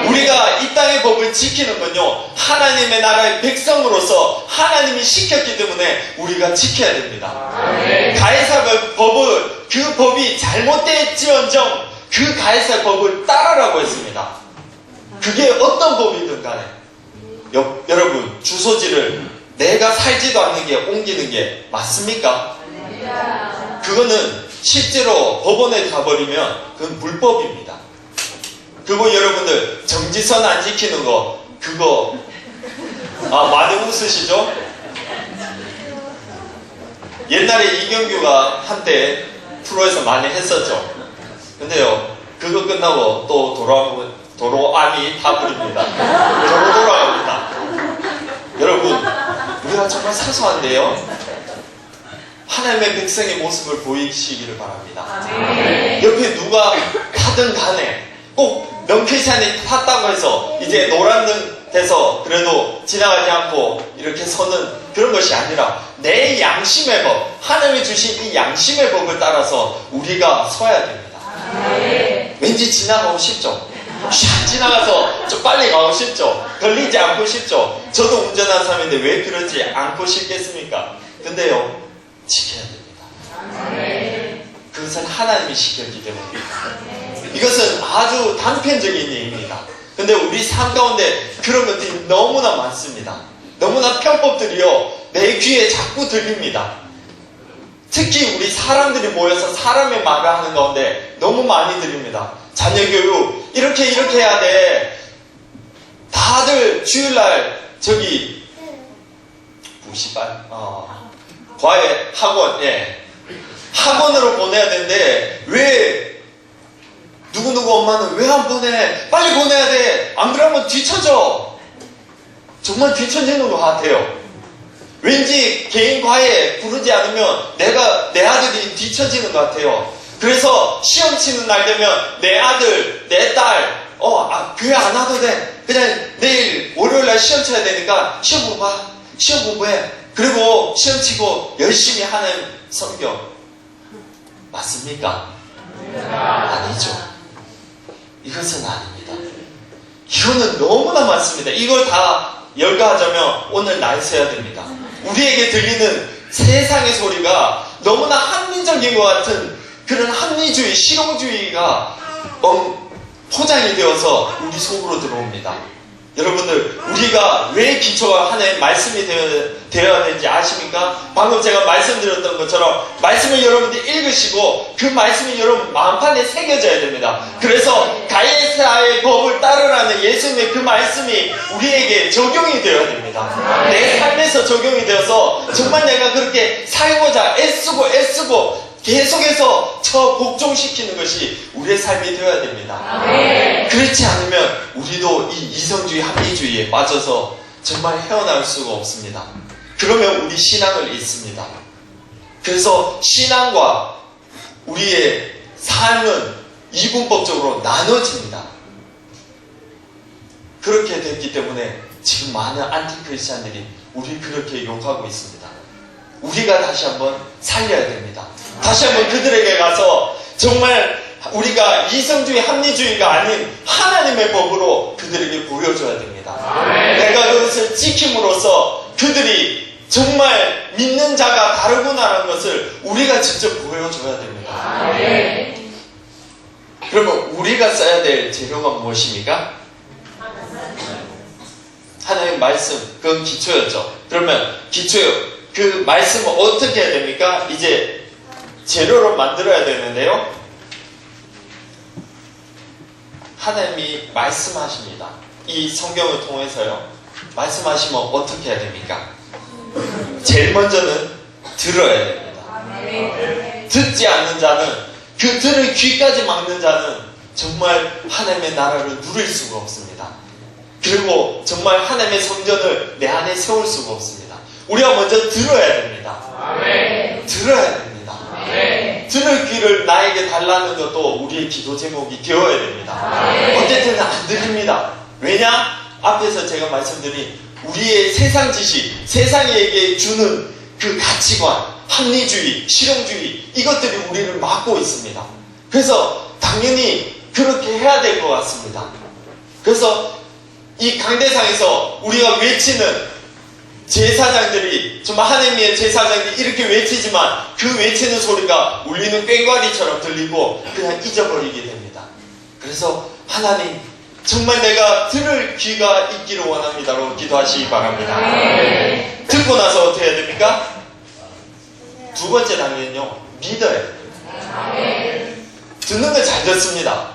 우리가 이 땅의 법을 지키는 건요, 하나님의 나라의 백성으로서 하나님이 시켰기 때문에 우리가 지켜야 됩니다. 가이사 법은 그 법이 잘못됐지언정 그 가이사 법을 따르라고 했습니다. 그게 어떤 법이든 간에 여러분, 주소지를 내가 살지도 않는 게 옮기는 게 맞습니까? 그거는 실제로 법원에 가버리면 그건 불법입니다. 그리고 여러분들 정지선 안 지키는 거 그거 많이 웃으시죠? 옛날에 이경규가 한때 프로에서 많이 했었죠. 근데요, 그거 끝나고 또 도로암이 다 부립니다. 도로 돌아갑니다. 여러분, 우리가 정말 사소한데요, 하나님의 백성의 모습을 보이시기를 바랍니다. 옆에 누가 타든 간에 꼭 명쾌시안이 탔다고 해서 이제 노란등 돼서 그래도 지나가지 않고 이렇게 서는 그런 것이 아니라 내 양심의 법, 하나님이 주신 이 양심의 법을 따라서 우리가 서야 됩니다. 왠지 지나가고 싶죠? 샥 지나가서 좀 빨리 가고 싶죠? 걸리지 않고 싶죠? 저도 운전하는 사람인데 왜 그러지 않고 싶겠습니까? 근데요, 지켜야 됩니다. 그것은 하나님이 시켰기 때문입니다. 이것은 아주 단편적인 얘기입니다. 근데 우리 삶 가운데 그런 것들이 너무나 많습니다. 너무나 편법들이요, 내 귀에 자꾸 들립니다. 특히 우리 사람들이 모여서 사람의 말을 하는 가운데 너무 많이 들립니다. 자녀교육 이렇게 해야 돼. 다들 주일날 저기 부시반 과외 학원, 학원으로 보내야 되는데 왜 누구누구 엄마는 왜 안 보내? 빨리 보내야 돼. 안 그러면 뒤처져. 정말 뒤처지는 것 같아요. 왠지 개인 과외 부르지 않으면 내 아들이 뒤처지는 것 같아요. 그래서 시험 치는 날 되면 내 아들, 내 딸, 교회 안 와도 돼. 그냥 내일 월요일날 시험 쳐야 되니까 시험 공부해. 그리고 시험 치고 열심히 하는 성경. 맞습니까? 아니죠. 이것은 아닙니다. 이거는 너무나 많습니다. 이걸 다 열거하자면 오늘 날 새야 됩니다. 우리에게 들리는 세상의 소리가 너무나 합리적인 것 같은 그런 합리주의, 실용주의가 포장이 되어서 우리 속으로 들어옵니다. 여러분들, 우리가 왜 기초가 하나의 말씀이 되어야 되는지 아십니까? 방금 제가 말씀드렸던 것처럼 말씀을 여러분들이 읽으시고 그 말씀이 여러분 마음판에 새겨져야 됩니다. 그래서 가이사의 법을 따르라는 예수님의 그 말씀이 우리에게 적용이 되어야 됩니다. 내 삶에서 적용이 되어서 정말 내가 그렇게 살고자 애쓰고 계속해서 복종시키는 것이 우리의 삶이 되어야 됩니다. 그렇지 않으면 우리도 이 이성주의, 합리주의에 빠져서 정말 헤어나올 수가 없습니다. 그러면 우리 신앙을 잃습니다. 그래서 신앙과 우리의 삶은 이분법적으로 나눠집니다. 그렇게 됐기 때문에 지금 많은 안티크리스찬들이 우리 그렇게 욕하고 있습니다. 우리가 다시 한번 살려야 됩니다. 다시 한번 그들에게 가서 정말 우리가 이성주의, 합리주의가 아닌 하나님의 법으로 그들에게 보여줘야 됩니다. 내가 그것을 지킴으로써 그들이 정말 믿는 자가 다르구나라는 것을 우리가 직접 보여줘야 됩니다. 그러면 우리가 써야 될 재료가 무엇입니까? 하나님의 말씀, 그건 기초였죠. 그러면 기초요. 그 말씀을 어떻게 해야 됩니까? 이제 재료로 만들어야 되는데요. 하나님이 말씀하십니다. 이 성경을 통해서요. 말씀하시면 어떻게 해야 됩니까? 제일 먼저는 들어야 됩니다. 듣지 않는 자는, 그 들을 귀까지 막는 자는 정말 하나님의 나라를 누릴 수가 없습니다. 그리고 정말 하나님의 성전을 내 안에 세울 수가 없습니다. 우리가 먼저 들어야 됩니다. 아멘. 들어야 됩니다. 아멘. 들을 귀를 나에게 달라는 것도 우리의 기도 제목이 되어야 됩니다. 아멘. 어쨌든 안 들립니다. 왜냐? 앞에서 제가 말씀드린 우리의 세상 지식, 세상에게 주는 그 가치관, 합리주의, 실용주의, 이것들이 우리를 막고 있습니다. 그래서 당연히 그렇게 해야 될 것 같습니다. 그래서 이 강대상에서 우리가 외치는 제사장들이, 정말 하나님의 제사장들이 이렇게 외치지만 그 외치는 소리가 울리는 꽹과리처럼 들리고 그냥 잊어버리게 됩니다. 그래서 하나님, 정말 내가 들을 귀가 있기를 원합니다로 기도하시기 바랍니다. 듣고 나서 어떻게 해야 됩니까? 두 번째 단계는요, 믿어야 됩니다. 듣는 걸 잘 듣습니다.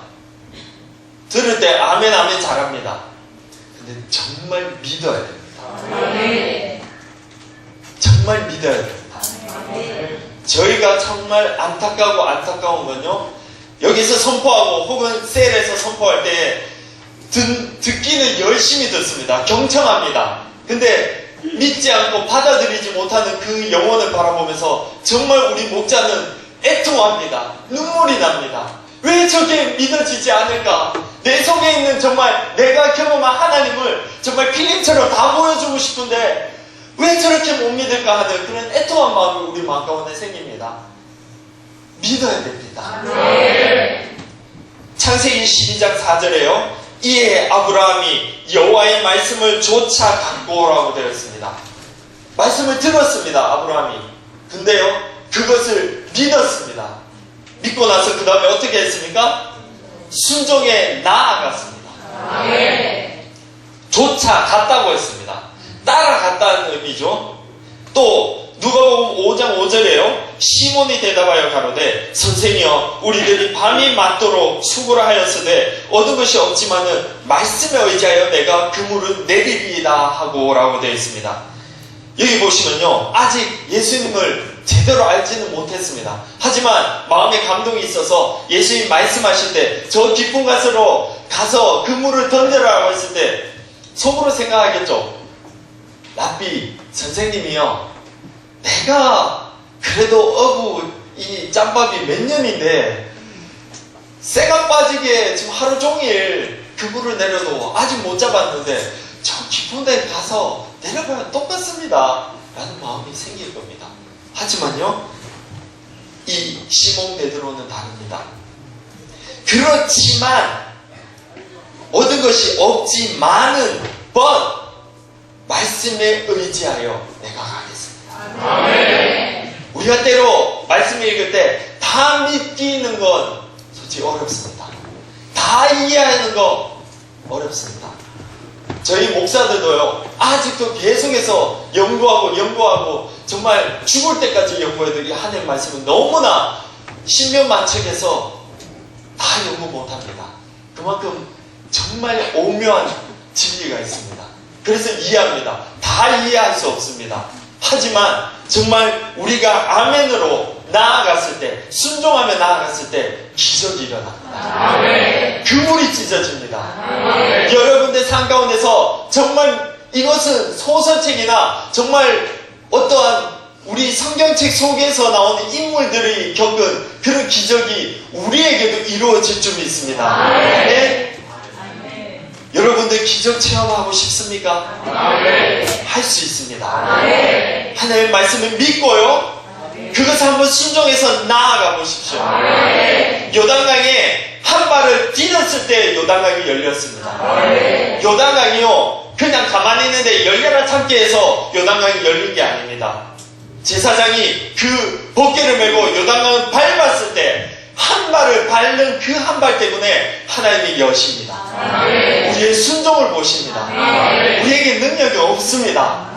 들을 때 아멘 아멘 잘합니다. 근데 정말 믿어야 됩니다. 정말 믿어야 됩니다. 저희가 정말 안타까운 건요, 여기서 선포하고 혹은 셀에서 선포할 때 듣기는 열심히 듣습니다. 경청합니다. 근데 믿지 않고 받아들이지 못하는 그 영혼을 바라보면서 정말 우리 목자는 애통합니다. 눈물이 납니다. 왜 저게 믿어지지 않을까? 내 속에 있는 정말 내가 경험한 하나님을 정말 필름처럼 다 보여주고 싶은데 왜 저렇게 못 믿을까 하는 그런 애통한 마음이 우리 마음 가운데 생깁니다. 믿어야 됩니다. 창세기 12장 4절에요. 이에 아브라함이 여호와의 말씀을 조차 갖고 오라고 되어 있습니다. 말씀을 들었습니다. 아브라함이. 근데요, 그것을 믿었습니다. 믿고 나서 그 다음에 어떻게 했습니까? 순종에 나아갔습니다. 조차 갔다고 했습니다. 따라갔다는 의미죠. 또 누가복음 5장 5절에요. 시몬이 대답하여 가로되 선생이여 우리들이 밤이 맞도록 수고를 하였으되 얻은 것이 없지만은 말씀에 의지하여 내가 그물을 내리리이다 하고 라고 되어 있습니다. 여기 보시면요, 아직 예수님을 제대로 알지는 못했습니다. 하지만 마음에 감동이 있어서 예수님 말씀하실 때 저 깊은 곳으로 가서 그물을 던져라고 했을 때 속으로 생각하겠죠. 랍비 선생님이요, 내가 그래도 어부 이 짬밥이 몇 년인데 쇠가 빠지게 지금 하루 종일 그물을 내려도 아직 못 잡았는데 저 깊은 데 가서 내려가면 똑같습니다 라는 마음이 생길 겁니다. 하지만요, 이 시몬 베드로는 다릅니다. 그렇지만 얻은 것이 없지만은 말씀에 의지하여 내가 가겠습니다. 아멘. 우리가 때로 말씀을 읽을 때 다 믿기는 건 솔직히 어렵습니다. 다 이해하는 건 어렵습니다. 저희 목사들도요, 아직도 계속해서 연구하고 정말 죽을 때까지 연구해도 이 하나님 말씀은 너무나 신명만책해서 다 연구 못합니다. 그만큼 정말 오묘한 진리가 있습니다. 그래서 이해합니다. 다 이해할 수 없습니다. 하지만 정말 우리가 아멘으로 나아갔을 때, 순종하며 나아갔을 때 기적이 일어납니다. 아멘. 그물이 찢어집니다. 아멘. 여러분들 삶 가운데서 정말 이것은 소설책이나 정말 어떠한 우리 성경책 속에서 나오는 인물들이 겪은 그런 기적이 우리에게도 이루어질 줄 믿습니다. 아멘. 네? 여러분들 기적 체험하고 싶습니까? 할 수 있습니다. 하나님의 말씀을 믿고요, 그것을 한번 순종해서 나아가 보십시오. 요단강에 한 발을 디뎠을 때 요단강이 열렸습니다. 요단강이요, 그냥 가만히 있는데 열려라 참게 해서 요단강이 열린 게 아닙니다. 제사장이 그 벗개를 메고 요단강을 밟았을 때 한 발을 밟는 그 한 발 때문에 하나님이 여십니다. 우리의 순종을 보십니다. 우리에게 능력이 없습니다.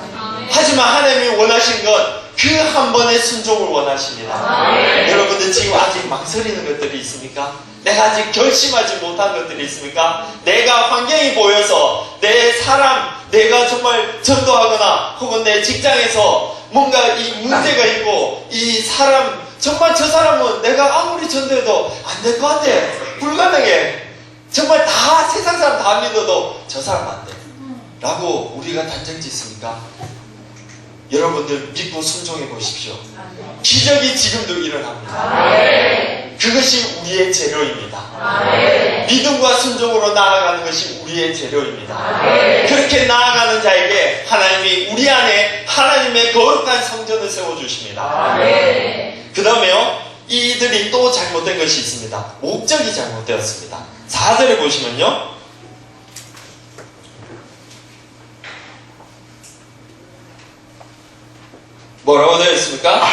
하지만 하나님이 원하신 건 그 한 번의 순종을 원하십니다. 여러분들 지금 아직 망설이는 것들이 있습니까? 내가 아직 결심하지 못한 것들이 있습니까? 내가 환경이 보여서 내가 정말 전도하거나 혹은 내 직장에서 뭔가 이 문제가 있고 이 사람 정말 저 사람은 내가 아무리 전도해도 안 될 것 같아. 불가능해. 정말 다 세상 사람 다 믿어도 저 사람 안 돼. 라고 우리가 단정 짓습니까? 여러분들 믿고 순종해 보십시오. 기적이 지금도 일어납니다. 그것이 우리의 재료입니다. 믿음과 순종으로 나아가는 것이 우리의 재료입니다. 그렇게 나아가는 자에게 하나님이 우리 안에 하나님의 거룩한 성전을 세워주십니다. 그 다음에요, 이들이 또 잘못된 것이 있습니다. 목적이 잘못되었습니다. 4절에 보시면요, 뭐라고 되어 있습니까?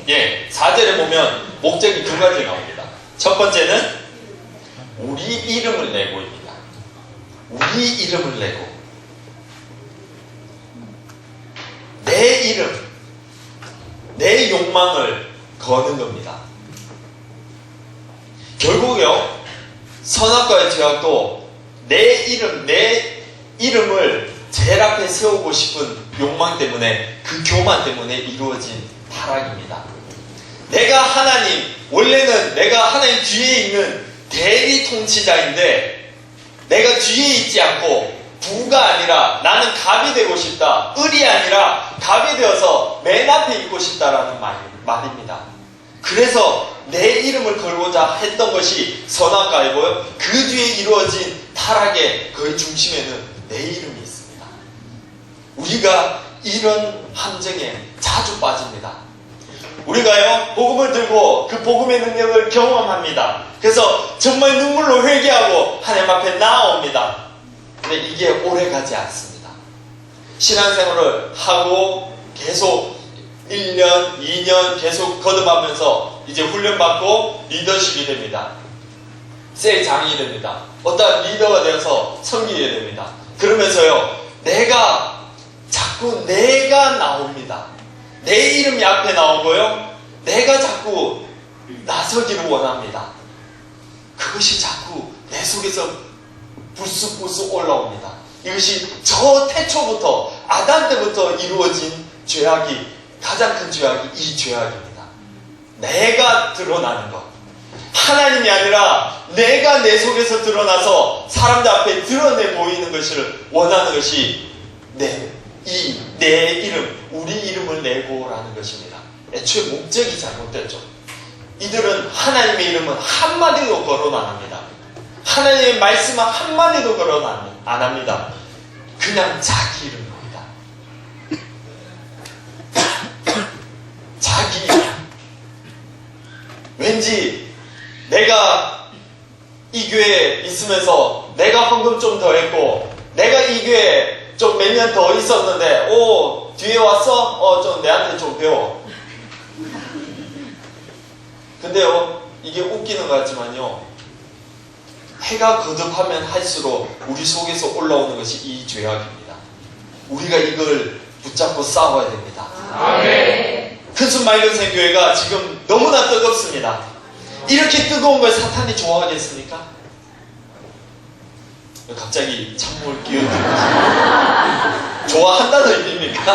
예, 4절에 보면 목적이 두 가지 나옵니다. 첫 번째는 우리 이름을 내고입니다. 우리 이름을 내고 내 이름, 내 욕망을 거는 겁니다. 결국요, 선악과의 죄악도 내 이름을 제일 앞에 세우고 싶은 욕망 때문에, 그 교만 때문에 이루어진 타락입니다. 원래는 내가 하나님 뒤에 있는 대리 통치자인데, 내가 뒤에 있지 않고 부가 아니라 나는 갑이 되고 싶다. 을이 아니라 갑이 되어서 맨 앞에 있고 싶다라는 말입니다. 그래서 내 이름을 걸고자 했던 것이 선악과이고요. 그 뒤에 이루어진 타락의 거의 중심에는 내 이름이 있습니다. 우리가 이런 함정에 자주 빠집니다. 우리가요, 복음을 들고 그 복음의 능력을 경험합니다. 그래서 정말 눈물로 회개하고 하나님 앞에 나아옵니다. 근데 이게 오래 가지 않습니다. 신앙생활을 하고 계속 1년, 2년 계속 거듭하면서 이제 훈련받고 리더십이 됩니다. 셀장이 됩니다. 어떤 리더가 되어서 섬기게 됩니다. 그러면서요, 자꾸 내가 나옵니다. 내 이름이 앞에 나오고요, 내가 자꾸 나서기를 원합니다. 그것이 자꾸 내 속에서 불쑥불쑥 올라옵니다. 이것이 저 태초부터, 아담 때부터 이루어진 죄악이, 가장 큰 죄악이 이 죄악입니다. 내가 드러나는 것. 하나님이 아니라 내가 내 속에서 드러나서 사람들 앞에 드러내 보이는 것을 원하는 것이 내 이름, 우리 이름을 내고라는 것입니다. 애초에 목적이 잘못됐죠. 이들은 하나님의 이름은 한마디도 거론 안 합니다. 하나님의 말씀은 한마디도 거론 안 합니다. 그냥 자기 이름입니다. 자기 이름. 왠지 내가 이 교회에 있으면서 내가 헌금 좀 더 했고, 내가 이 교회에 좀 몇 년 더 있었는데, 뒤에 왔어? 좀 내한테 좀 배워. 근데요, 이게 웃기는 것 같지만요, 해가 거듭하면 할수록 우리 속에서 올라오는 것이 이 죄악입니다. 우리가 이걸 붙잡고 싸워야 됩니다. 큰순 맑은생 교회가 지금 너무나 뜨겁습니다. 이렇게 뜨거운 걸 사탄이 좋아하겠습니까? 갑자기 찬물 끼워드리고 좋아한다는 의미입니까?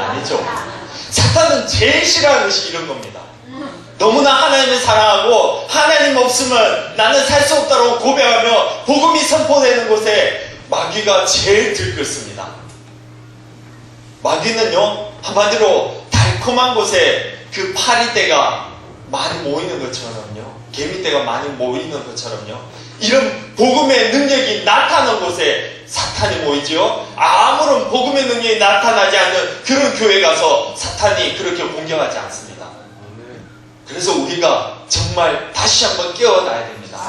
아니죠. 사탄은 제일 싫어하는 것이 이런 겁니다. 너무나 하나님을 사랑하고 하나님 없으면 나는 살 수 없다고 고백하며 복음이 선포되는 곳에 마귀가 제일 들끓습니다. 마귀는요, 한마디로 달콤한 곳에 그 파리떼가 많이 모이는 것처럼요, 개미떼가 많이 모이는 것처럼요, 이런 복음의 능력이 나타나는 곳에 사탄이 모이지요. 아무런 복음의 능력이 나타나지 않는 그런 교회 가서 사탄이 그렇게 공격하지 않습니다. 그래서 우리가 정말 다시 한번 깨어나야 됩니다.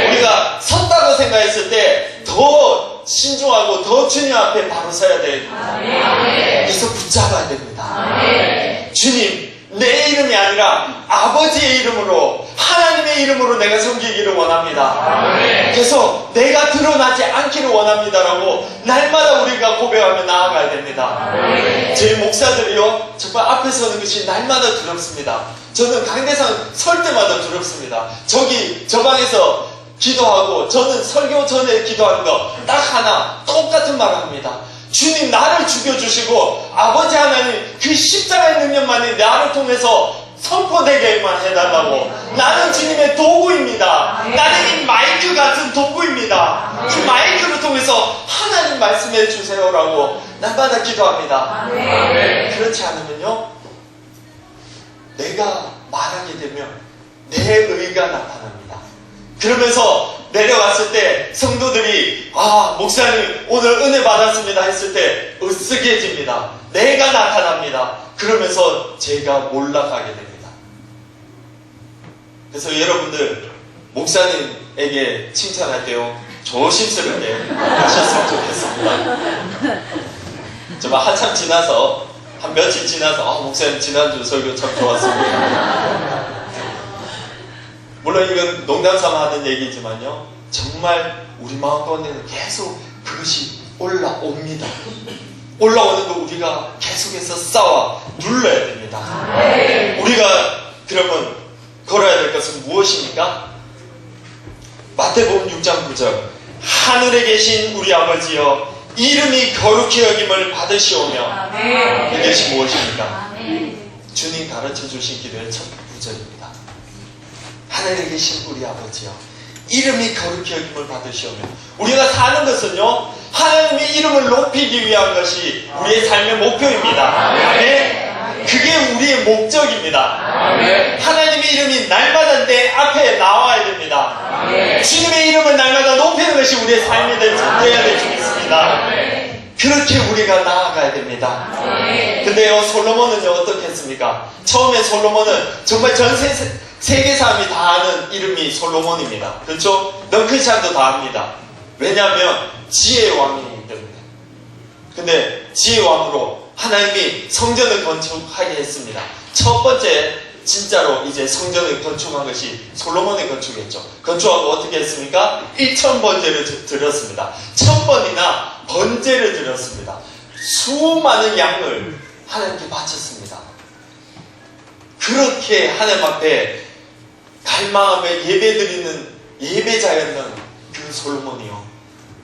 우리가 섰다고 생각했을 때 더 신중하고 더 주님 앞에 바로 서야 됩니다. 그래서 붙잡아야 됩니다. 주님, 내 이름이 아니라 아버지의 이름으로, 하나님의 이름으로 내가 섬기기를 원합니다. 그래서 내가 드러나지 않기를 원합니다라고 날마다 우리가 고백하며 나아가야 됩니다. 저희 목사들이요, 정말 앞에 서는 것이 날마다 두렵습니다. 저는 강대상 설 때마다 두렵습니다. 저 방에서 기도하고 저는 설교 전에 기도하는 거 딱 하나 똑같은 말을 합니다. 주님 나를 죽여주시고 아버지 하나님 그 십자가의 능력만이 나를 통해서 선포되게만 해달라고. 나는 주님의 도구입니다. 나는 이 마이크 같은 도구입니다. 이 마이크를 통해서 하나님 말씀해 주세요라고 날마다 기도합니다. 그렇지 않으면요, 내가 말하게 되면 내 의가 나타납니다. 그러면서 내려갔을 때 성도들이 목사님 오늘 은혜 받았습니다 했을 때 으쓱해집니다. 내가 나타납니다. 그러면서 제가 몰락하게 됩니다. 그래서 여러분들 목사님에게 칭찬할 때요 조심스럽게 하셨으면 좋겠습니다. 정말 한참 지나서 한 며칠 지나서 목사님 지난주 설교 참 좋았습니다. 물론 이건 농담삼아 하는 얘기지만요, 정말 우리 마음 가운데는 계속 그것이 올라옵니다. 올라오는 거 우리가 계속해서 쌓아 눌러야 됩니다. 우리가 그러면 걸어야 될 것은 무엇입니까? 마태복음 6장 9절 하늘에 계신 우리 아버지여 이름이 거룩히 여김을 받으시오며. 이것이 무엇입니까? 주님 가르쳐 주신 기도의 첫 구절입니다. 하늘에 계신 우리 아버지여 이름이 거룩히 여김을 받으시오며. 우리가 사는 것은요 하나님의 이름을 높이기 위한 것이 우리의 삶의 목표입니다. 아멘. 그게 우리의 목적입니다. 하나님의 이름이 날마다 내 앞에 나와야 됩니다. 주님의 이름을 날마다 높이는 것이 우리의 삶이 되어야 될 줄 믿습니다. 그렇게 우리가 나아가야 됩니다. 근데요 솔로몬은요 어떻게 했습니까? 처음에 솔로몬은 정말 전 세계 사람이 다 아는 이름이 솔로몬입니다. 그렇죠? 너큰 사람도 다 압니다. 왜냐하면 지혜의 왕이기 때문에. 근데 지혜의 왕으로 하나님이 성전을 건축하게 했습니다. 첫 번째 진짜로 이제 성전을 건축한 것이 솔로몬이 건축했죠. 건축하고 어떻게 했습니까? 1000번제를 드렸습니다. 1000번이나 번제를 드렸습니다. 수많은 양을 하나님께 바쳤습니다. 그렇게 하나님 앞에 갈망하며 예배드리는 예배자였던 그 솔로몬이요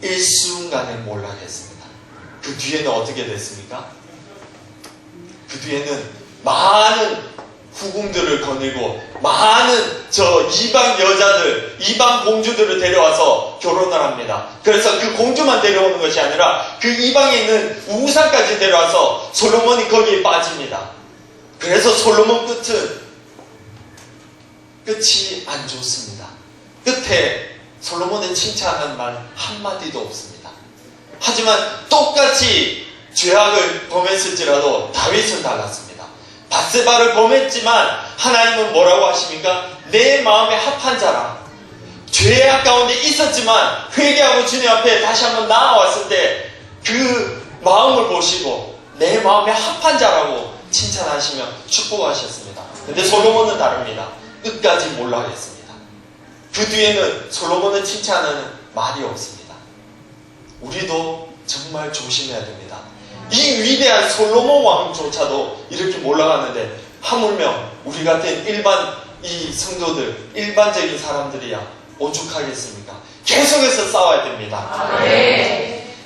일순간에 몰락했습니다. 그 뒤에는 어떻게 됐습니까? 그 뒤에는 많은 후궁들을 거느리고 많은 이방 여자들, 이방 공주들을 데려와서 결혼을 합니다. 그래서 그 공주만 데려오는 것이 아니라 그 이방에 있는 우상까지 데려와서 솔로몬이 거기에 빠집니다. 그래서 솔로몬 끝이 안 좋습니다. 끝에 솔로몬의 칭찬하는 말 한마디도 없습니다. 하지만 똑같이 죄악을 범했을지라도 다윗은 달랐습니다. 밧세바를 범했지만 하나님은 뭐라고 하십니까? 내 마음에 합한 자라. 죄악 가운데 있었지만 회개하고 주님 앞에 다시 한번 나아왔을 때 그 마음을 보시고 내 마음에 합한 자라고 칭찬하시며 축복하셨습니다. 근데 솔로몬은 다릅니다. 끝까지 몰락했습니다. 그 뒤에는 솔로몬을 칭찬하는 말이 없습니다. 우리도 정말 조심해야 됩니다. 이 위대한 솔로몬 왕조차도 이렇게 몰락하는데 하물며 우리 같은 이 성도들, 일반적인 사람들이야 오죽하겠습니까? 계속해서 싸워야 됩니다.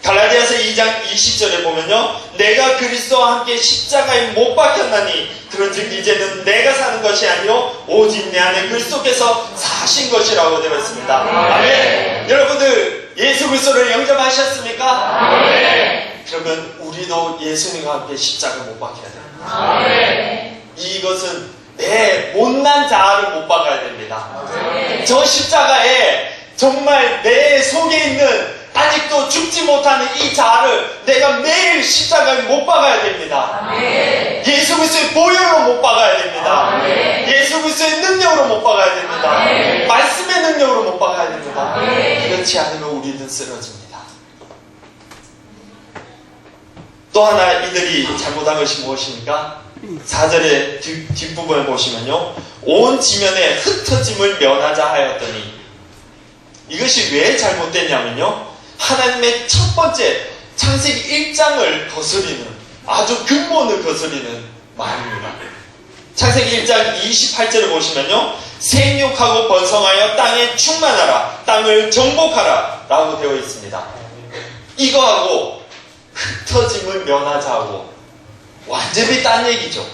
갈라디아서 2장 20절에 보면요, 내가 그리스도와 함께 십자가에 못 박혔나니 그런즉 이제는 내가 사는 것이 아니요 오직 내 안에 그리스도께서 사신 것이라고 되어 있습니다. 아멘. 여러분들 예수 그리스도를 영접하셨습니까? 아멘. 그러면 우리도 예수님과 함께 십자가에 못 박혀야 됩니다. 이것은 내 못난 자아를 못 박아야 됩니다. 저 십자가에 정말 내 속에 있는 아직도 죽지 못하는 이 자아를 내가 매일 십자가에 못 박아야 됩니다. 예수 그리스도의 보혈로 못 박아야 됩니다. 예수 그리스도의 능력으로 못 박아야 됩니다. 말씀의 능력으로 못 박아야 됩니다. 그렇지 않으면 우리는 쓰러집니다. 또 하나 이들이 잘못한 것이 무엇입니까? 4절의 뒷부분을 보시면요, 온 지면에 흩어짐을 면하자 하였더니, 이것이 왜 잘못됐냐면요, 하나님의 첫 번째 창세기 1장을 거스리는, 아주 근본을 거스리는 말입니다. 창세기 1장 28절을 보시면요, 생육하고 번성하여 땅에 충만하라, 땅을 정복하라 라고 되어 있습니다. 이거하고 흩어짐을 면하자고 완전히 딴 얘기죠.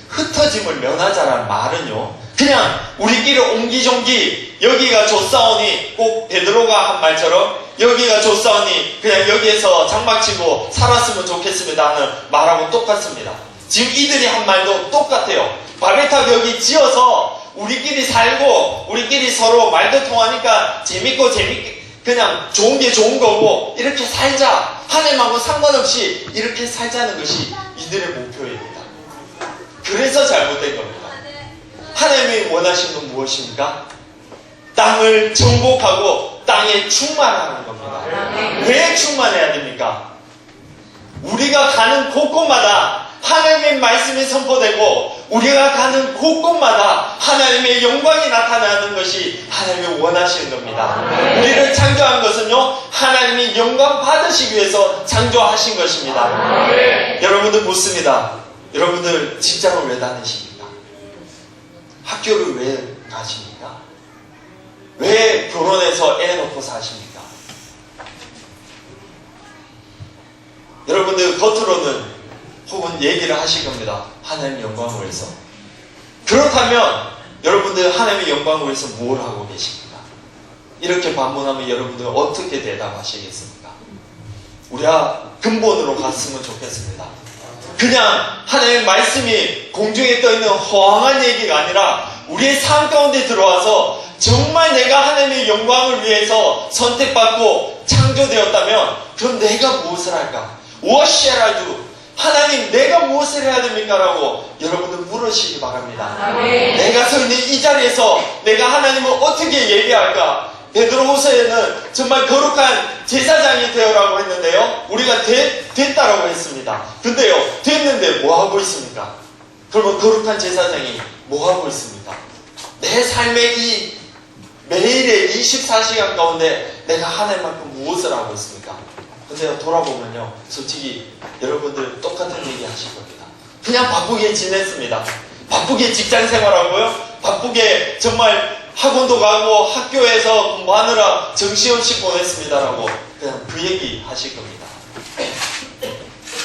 흩어짐을 면하자라는 말은요, 그냥 우리끼리 옹기종기 여기가 좋사오니, 꼭 베드로가 한 말처럼 여기가 좋사오니 그냥 여기에서 장막치고 살았으면 좋겠습니다 하는 말하고 똑같습니다. 지금 이들이 한 말도 똑같아요. 바벨탑 여기 지어서 우리끼리 살고 우리끼리 서로 말도 통하니까 재밌고 그냥 좋은 게 좋은 거고 이렇게 살자, 하나님하고 상관없이 이렇게 살자는 것이 이들의 목표입니다. 그래서 잘못된 겁니다. 하나님이 원하시는 건 무엇입니까? 땅을 정복하고 땅에 충만하는 겁니다. 왜 충만해야 됩니까? 우리가 가는 곳곳마다 하나님의 말씀이 선포되고 우리가 가는 곳곳마다 하나님의 영광이 나타나는 것이 하나님이 원하시는 겁니다. 우리를 창조한 것은요, 하나님이 영광 받으시기 위해서 창조하신 것입니다. 여러분들 묻습니다. 여러분들 직장을 왜 다니십니까? 학교를 왜 가십니까? 왜 결혼해서 애 놓고 사십니까? 여러분들 겉으로는 혹은 얘기를 하실 겁니다. 하나님의 영광을 위해서. 그렇다면 여러분들 하나님의 영광을 위해서 뭘 하고 계십니까? 이렇게 반문하면 여러분들 어떻게 대답하시겠습니까? 우리가 근본으로 갔으면 좋겠습니다. 그냥 하나님의 말씀이 공중에 떠있는 허황한 얘기가 아니라 우리의 삶 가운데 들어와서 정말 내가 하나님의 영광을 위해서 선택받고 창조되었다면 그럼 내가 무엇을 할까? What shall I do? 하나님, 내가 무엇을 해야 됩니까? 라고 여러분들 물으시기 바랍니다. 내가 서 있는 이 자리에서 내가 하나님을 어떻게 예배할까? 베드로후서에는 정말 거룩한 제사장이 되어라고 했는데요, 우리가 됐다라고 했습니다. 근데요, 됐는데 뭐 하고 있습니까? 그러면 거룩한 제사장이 뭐 하고 있습니까? 내 삶의 이 매일의 24시간 가운데 내가 하나님만큼 무엇을 하고 있습니까? 근데 돌아보면요, 솔직히 여러분들 똑같은 얘기 하실 겁니다. 그냥 바쁘게 지냈습니다. 바쁘게 직장 생활하고요, 바쁘게 정말 학원도 가고 학교에서 공부하느라 정신없이 보냈습니다라고 그냥 그 얘기 하실 겁니다.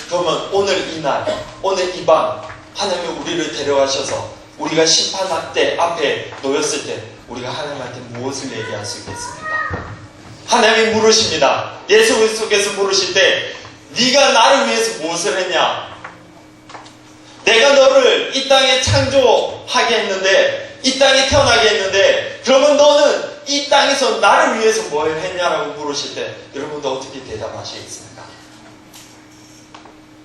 그러면 오늘 이날, 오늘 이 밤 하나님이 우리를 데려가셔서 우리가 심판대 앞에 놓였을 때 우리가 하나님한테 무엇을 얘기할 수 있겠습니까? 하나님이 물으십니다. 예수 그리스도께서 물으실 때 네가 나를 위해서 무엇을 했냐? 내가 너를 이 땅에 창조하게 했는데, 이 땅에 태어나게 했는데, 그러면 너는 이 땅에서 나를 위해서 뭘 했냐라고 물으실 때 여러분도 어떻게 대답하시겠습니까?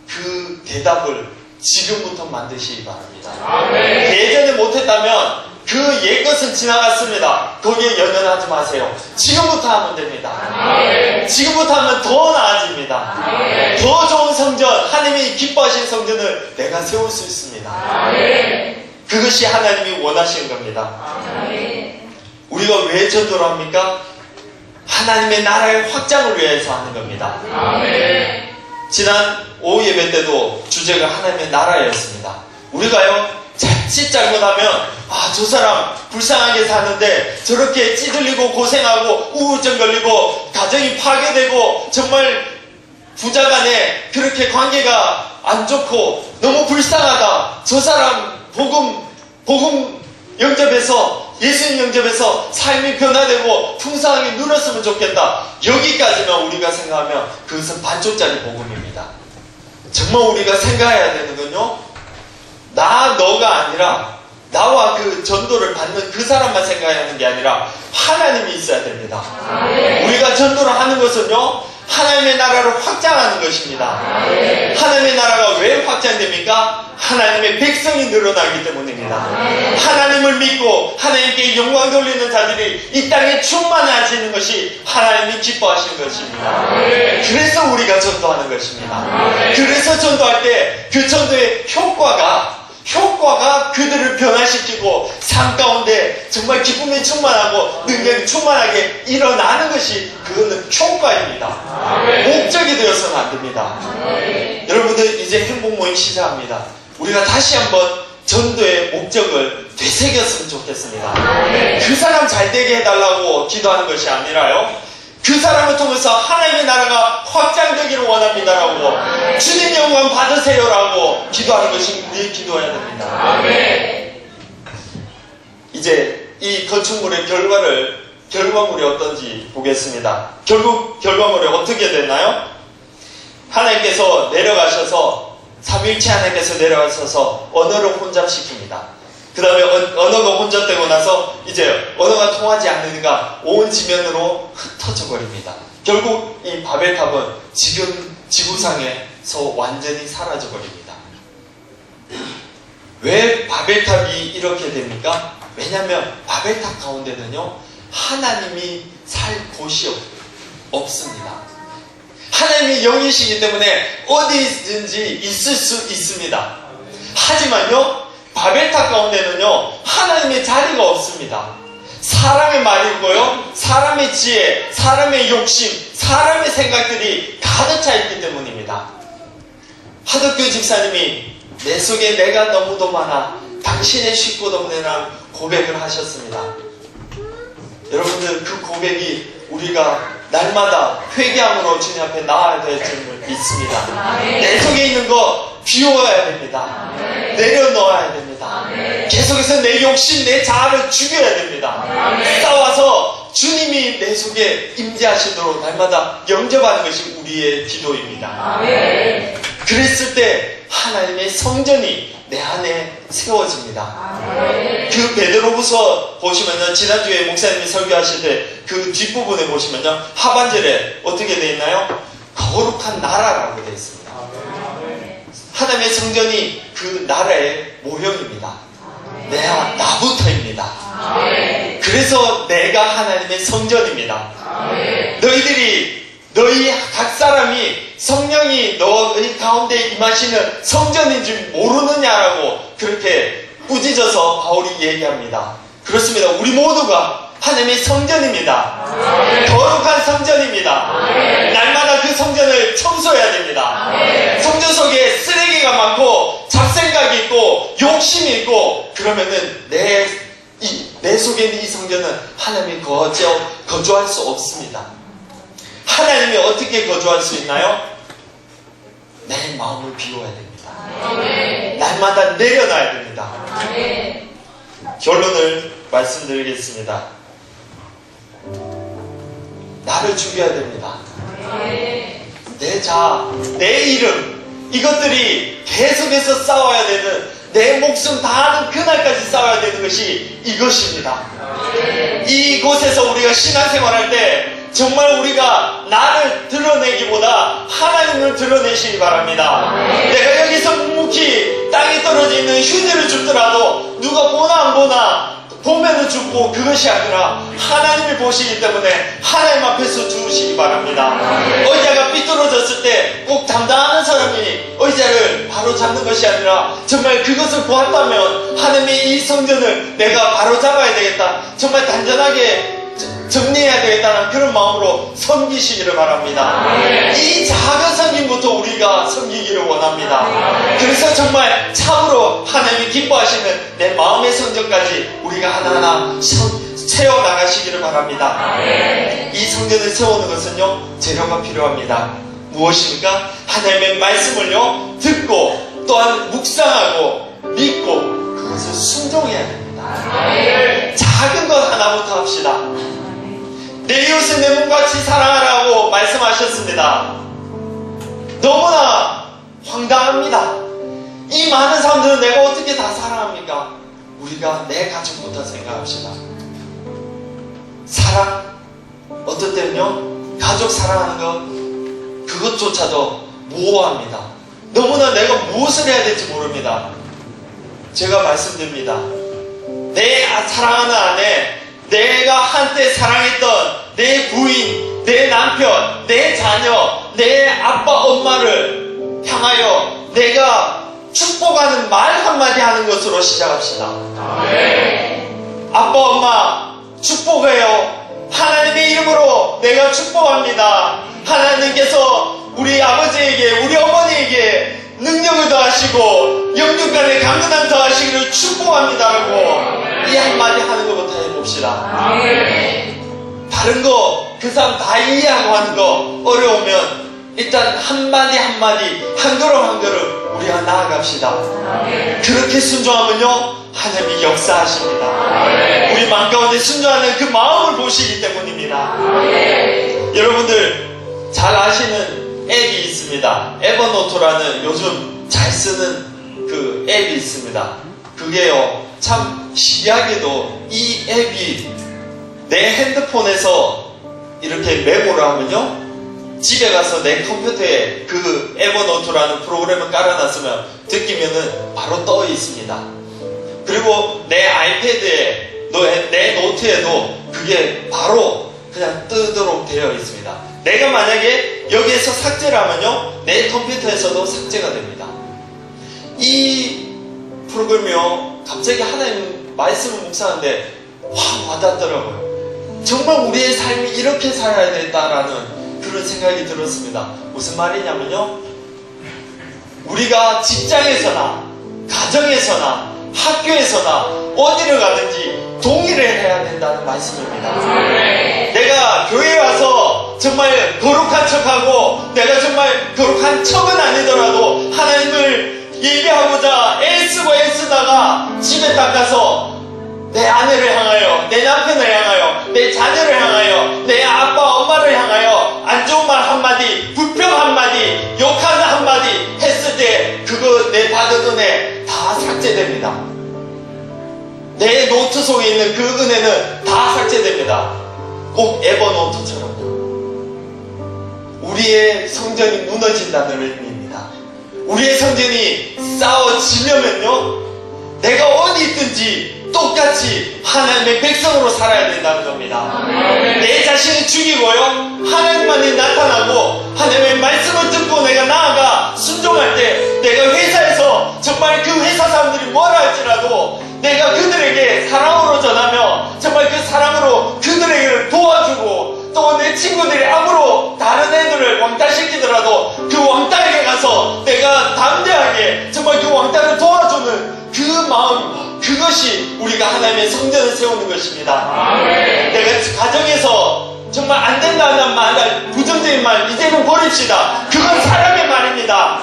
그 대답을 지금부터 만드시기 바랍니다. 예전에 못했다면 그 옛것은 지나갔습니다. 거기에 연연하지 마세요. 지금부터 하면 됩니다. 지금부터 하면 더 나아집니다. 더 좋은 성전, 하나님이 기뻐하신 성전을 내가 세울 수 있습니다. 그것이 하나님이 원하시는 겁니다. 우리가 왜 전도를 합니까? 하나님의 나라의 확장을 위해서 하는 겁니다. 지난 오후 예배 때도 주제가 하나님의 나라였습니다. 우리가요, 자칫 잘못하면 저 사람 불쌍하게 사는데 저렇게 찌들리고 고생하고 우울증 걸리고 가정이 파괴되고 정말 부자간에 그렇게 관계가 안 좋고 너무 불쌍하다, 저 사람 복음 영접해서, 예수님 영접해서 삶이 변화되고 풍성하게 누렸으면 좋겠다, 여기까지만 우리가 생각하면 그것은 반쪽짜리 복음입니다. 정말 우리가 생각해야 되는 건요, 너가 아니라 나와 그 전도를 받는 그 사람만 생각해야 하는 게 아니라 하나님이 있어야 됩니다. 우리가 전도를 하는 것은요, 하나님의 나라를 확장하는 것입니다. 하나님의 나라가 왜 확장됩니까? 하나님의 백성이 늘어나기 때문입니다. 하나님을 믿고 하나님께 영광 돌리는 자들이 이 땅에 충만해지는 것이 하나님이 기뻐하시는 것입니다. 그래서 우리가 전도하는 것입니다. 그래서 전도할 때 그 전도의 효과가 그들을 변화시키고 삶 가운데 정말 기쁨이 충만하고 능력이 충만하게 일어나는 것이, 그거는 효과입니다. 목적이 되어서는 안 됩니다. 여러분들 이제 행복 모임 시작합니다. 우리가 다시 한번 전도의 목적을 되새겼으면 좋겠습니다. 그 사람 잘 되게 해달라고 기도하는 것이 아니라요, 그 사람을 통해서 하나님의 나라가 확장되기를 원합니다라고, 주님 영광 받으세요라고 기도하는 것이 우리의 기도해야 됩니다. 이제 이 건축물의 결과물이 어떤지 보겠습니다. 결국 결과물이 어떻게 됐나요? 하나님께서 내려가셔서, 삼위일체 하나님께서 내려가셔서 언어를 혼잡시킵니다. 그 다음에 언어가 혼잡되고 나서 이제 언어가 통하지 않으니까 온 지면으로 흩어져 버립니다. 결국 이 바벨탑은 지금 지구상에서 완전히 사라져 버립니다. 왜 바벨탑이 이렇게 됩니까? 왜냐하면 바벨탑 가운데는요, 하나님이 살 곳이 없습니다. 하나님이 영이시기 때문에 어디든지 있을 수 있습니다. 하지만요, 바벨탑 가운데는요, 하나님의 자리가 없습니다. 사람의 말이 있고요, 사람의 지혜, 사람의 욕심, 사람의 생각들이 가득 차 있기 때문입니다. 하덕교 집사님이 내 속에 내가 너무도 많아 당신의 쉽고도 없네라는 고백을 하셨습니다. 여러분들, 그 고백이 우리가 날마다 회개함으로 주님 앞에 나아야 될 줄 믿습니다. 내 속에 있는 거 비워야 됩니다. 내려놓아야 됩니다. 계속해서 내 욕심, 내 자아를 죽여야 됩니다. 싸워서 주님이 내 속에 임재하시도록 날마다 영접하는 것이 우리의 기도입니다. 그랬을 때 하나님의 성전이 내 안에 세워집니다. 그 베드로후서 보시면요, 지난주에 목사님이 설교하실 때 그 뒷부분에 보시면요, 하반절에 어떻게 되어 있나요? 거룩한 나라라고 되어 있습니다. 하나님의 성전이 그 나라의 모형입니다. 나부터입니다. 그래서 내가 하나님의 성전입니다. 너희 각 사람이 성령이 너희 가운데 임하시는 성전인 줄 모르느냐라고 그렇게 꾸짖어서 바울이 얘기합니다. 그렇습니다. 우리 모두가 하나님의 성전입니다. 거룩한 성전입니다. 날마다 그 성전을 청소해야 됩니다. 성전 속에 쓰레기가 많고 잡생각이 있고 욕심이 있고 그러면은 내 속에 있는 이 성전은 하나님이 거주할 수 없습니다. 하나님이 어떻게 거주할 수 있나요? 내 마음을 비워야 됩니다. 날마다 내려놔야 됩니다. 결론을 말씀드리겠습니다. 나를 죽여야 됩니다. 내 자아, 내 이름, 이것들이 계속해서 싸워야 되는, 내 목숨 다하는 그날까지 싸워야 되는 것이 이것입니다. 이곳에서 우리가 신앙생활할 때 정말 우리가 나를 드러내기보다 하나님을 드러내시기 바랍니다. 내가 여기서 묵묵히 땅에 떨어져 있는 휴지를 줍더라도 누가 보나 안 보나 보면은 죽고, 그것이 아니라 하나님이 보시기 때문에 하나님 앞에서 주시기 바랍니다. 의자가 삐뚤어졌을 때 꼭 담당하는 사람이 의자를 바로 잡는 것이 아니라 정말 그것을 보았다면 하나님의 이 성전을 내가 바로 잡아야 되겠다, 정말 단단하게 정리해야 되겠다는 그런 마음으로 섬기시기를 바랍니다. 이 작은 섬김부터 우리가 섬기기를 원합니다. 그래서 정말 참으로 하나님이 기뻐하시는 내 마음의 성전까지 우리가 하나하나 세워나가시기를 바랍니다. 이 성전을 세우는 것은요, 재료가 필요합니다. 무엇입니까? 하나님의 말씀을요, 듣고 또한 묵상하고 믿고 그것을 순종해야 됩니다. 작은 것 하나부터 합시다. 내 이웃을 내 몸같이 사랑하라고 말씀하셨습니다. 너무나 황당합니다. 이 많은 사람들은 내가 어떻게 다 사랑합니까? 우리가 내 가족부터 생각합시다. 사랑, 어떨 때는요, 가족 사랑하는 것, 그것조차도 모호합니다. 너무나 내가 무엇을 해야 될지 모릅니다. 제가 말씀드립니다. 내 사랑하는 아내, 내가 한때 사랑했던 내 부인, 내 남편, 내 자녀, 내 아빠, 엄마를 향하여 내가 축복하는 말 한마디 하는 것으로 시작합시다. 아빠, 엄마 축복해요. 하나님의 이름으로 내가 축복합니다. 하나님께서 우리 아버지에게, 우리 어머니에게 능력을 더하시고 영육간에 강건함 더하시기를 축복합니다라고 이 한마디 하는 것부터 해봅시다. 다른 거 그 사람 다 이해하고 하는 거 어려우면 일단 한마디 한마디 한 걸음 한 걸음 우리가 나아갑시다. 그렇게 순종하면요 하나님이 역사하십니다. 우리 마음 가운데 순종하는 그 마음을 보시기 때문입니다. 여러분들 잘 아시는 앱이 있습니다. 에버노트라는 요즘 잘 쓰는 그 앱이 있습니다. 그게요 참 신기하게도 이 앱이 내 핸드폰에서 이렇게 메모를 하면요 집에 가서 내 컴퓨터에 그 에버노트라는 프로그램을 깔아놨으면 느끼면은 바로 떠 있습니다. 그리고 내 아이패드에 내 노트에도 그게 바로 그냥 뜨도록 되어 있습니다. 내가 만약에 여기에서 삭제를 하면요 내 컴퓨터에서도 삭제가 됩니다. 이 프로그램이요 갑자기 하나님 말씀을 묵상하는데 확 와닿더라고요. 정말 우리의 삶이 이렇게 살아야 된다라는 그런 생각이 들었습니다. 무슨 말이냐면요 우리가 직장에서나 가정에서나 학교에서나 어디를 가든지 동의를 해야 된다는 말씀입니다. 내가 교회에 와서 정말 거룩한 척하고 내가 정말 거룩한 척은 아니더라도 하나님을 예배하고자 애쓰고 애쓰다가 집에 딱 가서 내 아내를 향하여 내 남편을 향하여 내 자녀를 향하여 내 아빠 엄마를 향하여 안 좋은 말 한마디 불평 한마디 욕하는 한마디 했을 때 그거 내 받은 은혜 다 삭제됩니다. 내 노트 속에 있는 그 은혜는 다 삭제됩니다. 꼭 에버노트처럼요. 우리의 성전이 무너진다는 의미입니다. 우리의 성전이 싸워지려면요 내가 어디 있든지 똑같이 하나님의 백성으로 살아야 된다는 겁니다. 내 자신을 죽이고요 하나님만이 나타나고 하나님의 말씀을 듣고 내가 나아가 순종할 때 내가 회사에서 정말 그 회사 사람들이 뭐라 할지라도 내가 그들에게 사랑으로 전하며 정말 그 사랑으로 그들에게 도와주고 또 내 친구들이 아무로 다른 애들을 왕따시키더라도 그 왕따에게 가서 내가 담대하게 정말 그 왕따를 도와주는 그 마음 그것이 우리가 하나님의 성전을 세우는 것입니다. 내가 가정에서 정말 안 된다는 말, 부정적인 말 이제는 버립시다. 그건 사람의 말입니다.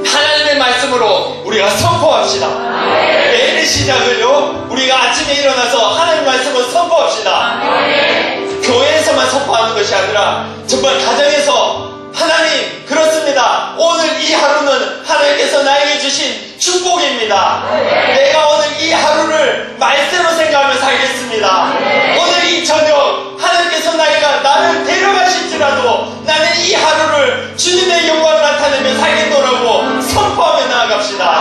하나님의 말씀으로 우리가 선포합시다. 내일의 시작을요 우리가 아침에 일어나서 하나님의 말씀을 선포합시다. 교회에서만 선포하는 것이 아니라 정말 가정에서 하나님 그렇습니다. 오늘 이 하루는 하나님께서 나에게 주신 축복입니다. 내가 오늘 이 하루를 말씀으로 생각하며 살겠습니다. 오늘 이 저녁 하나님께서 나를 데려가실지라도 나는 이 하루를 주님의 영광을 나타내며 살겠노라고 선포하며 나아갑시다.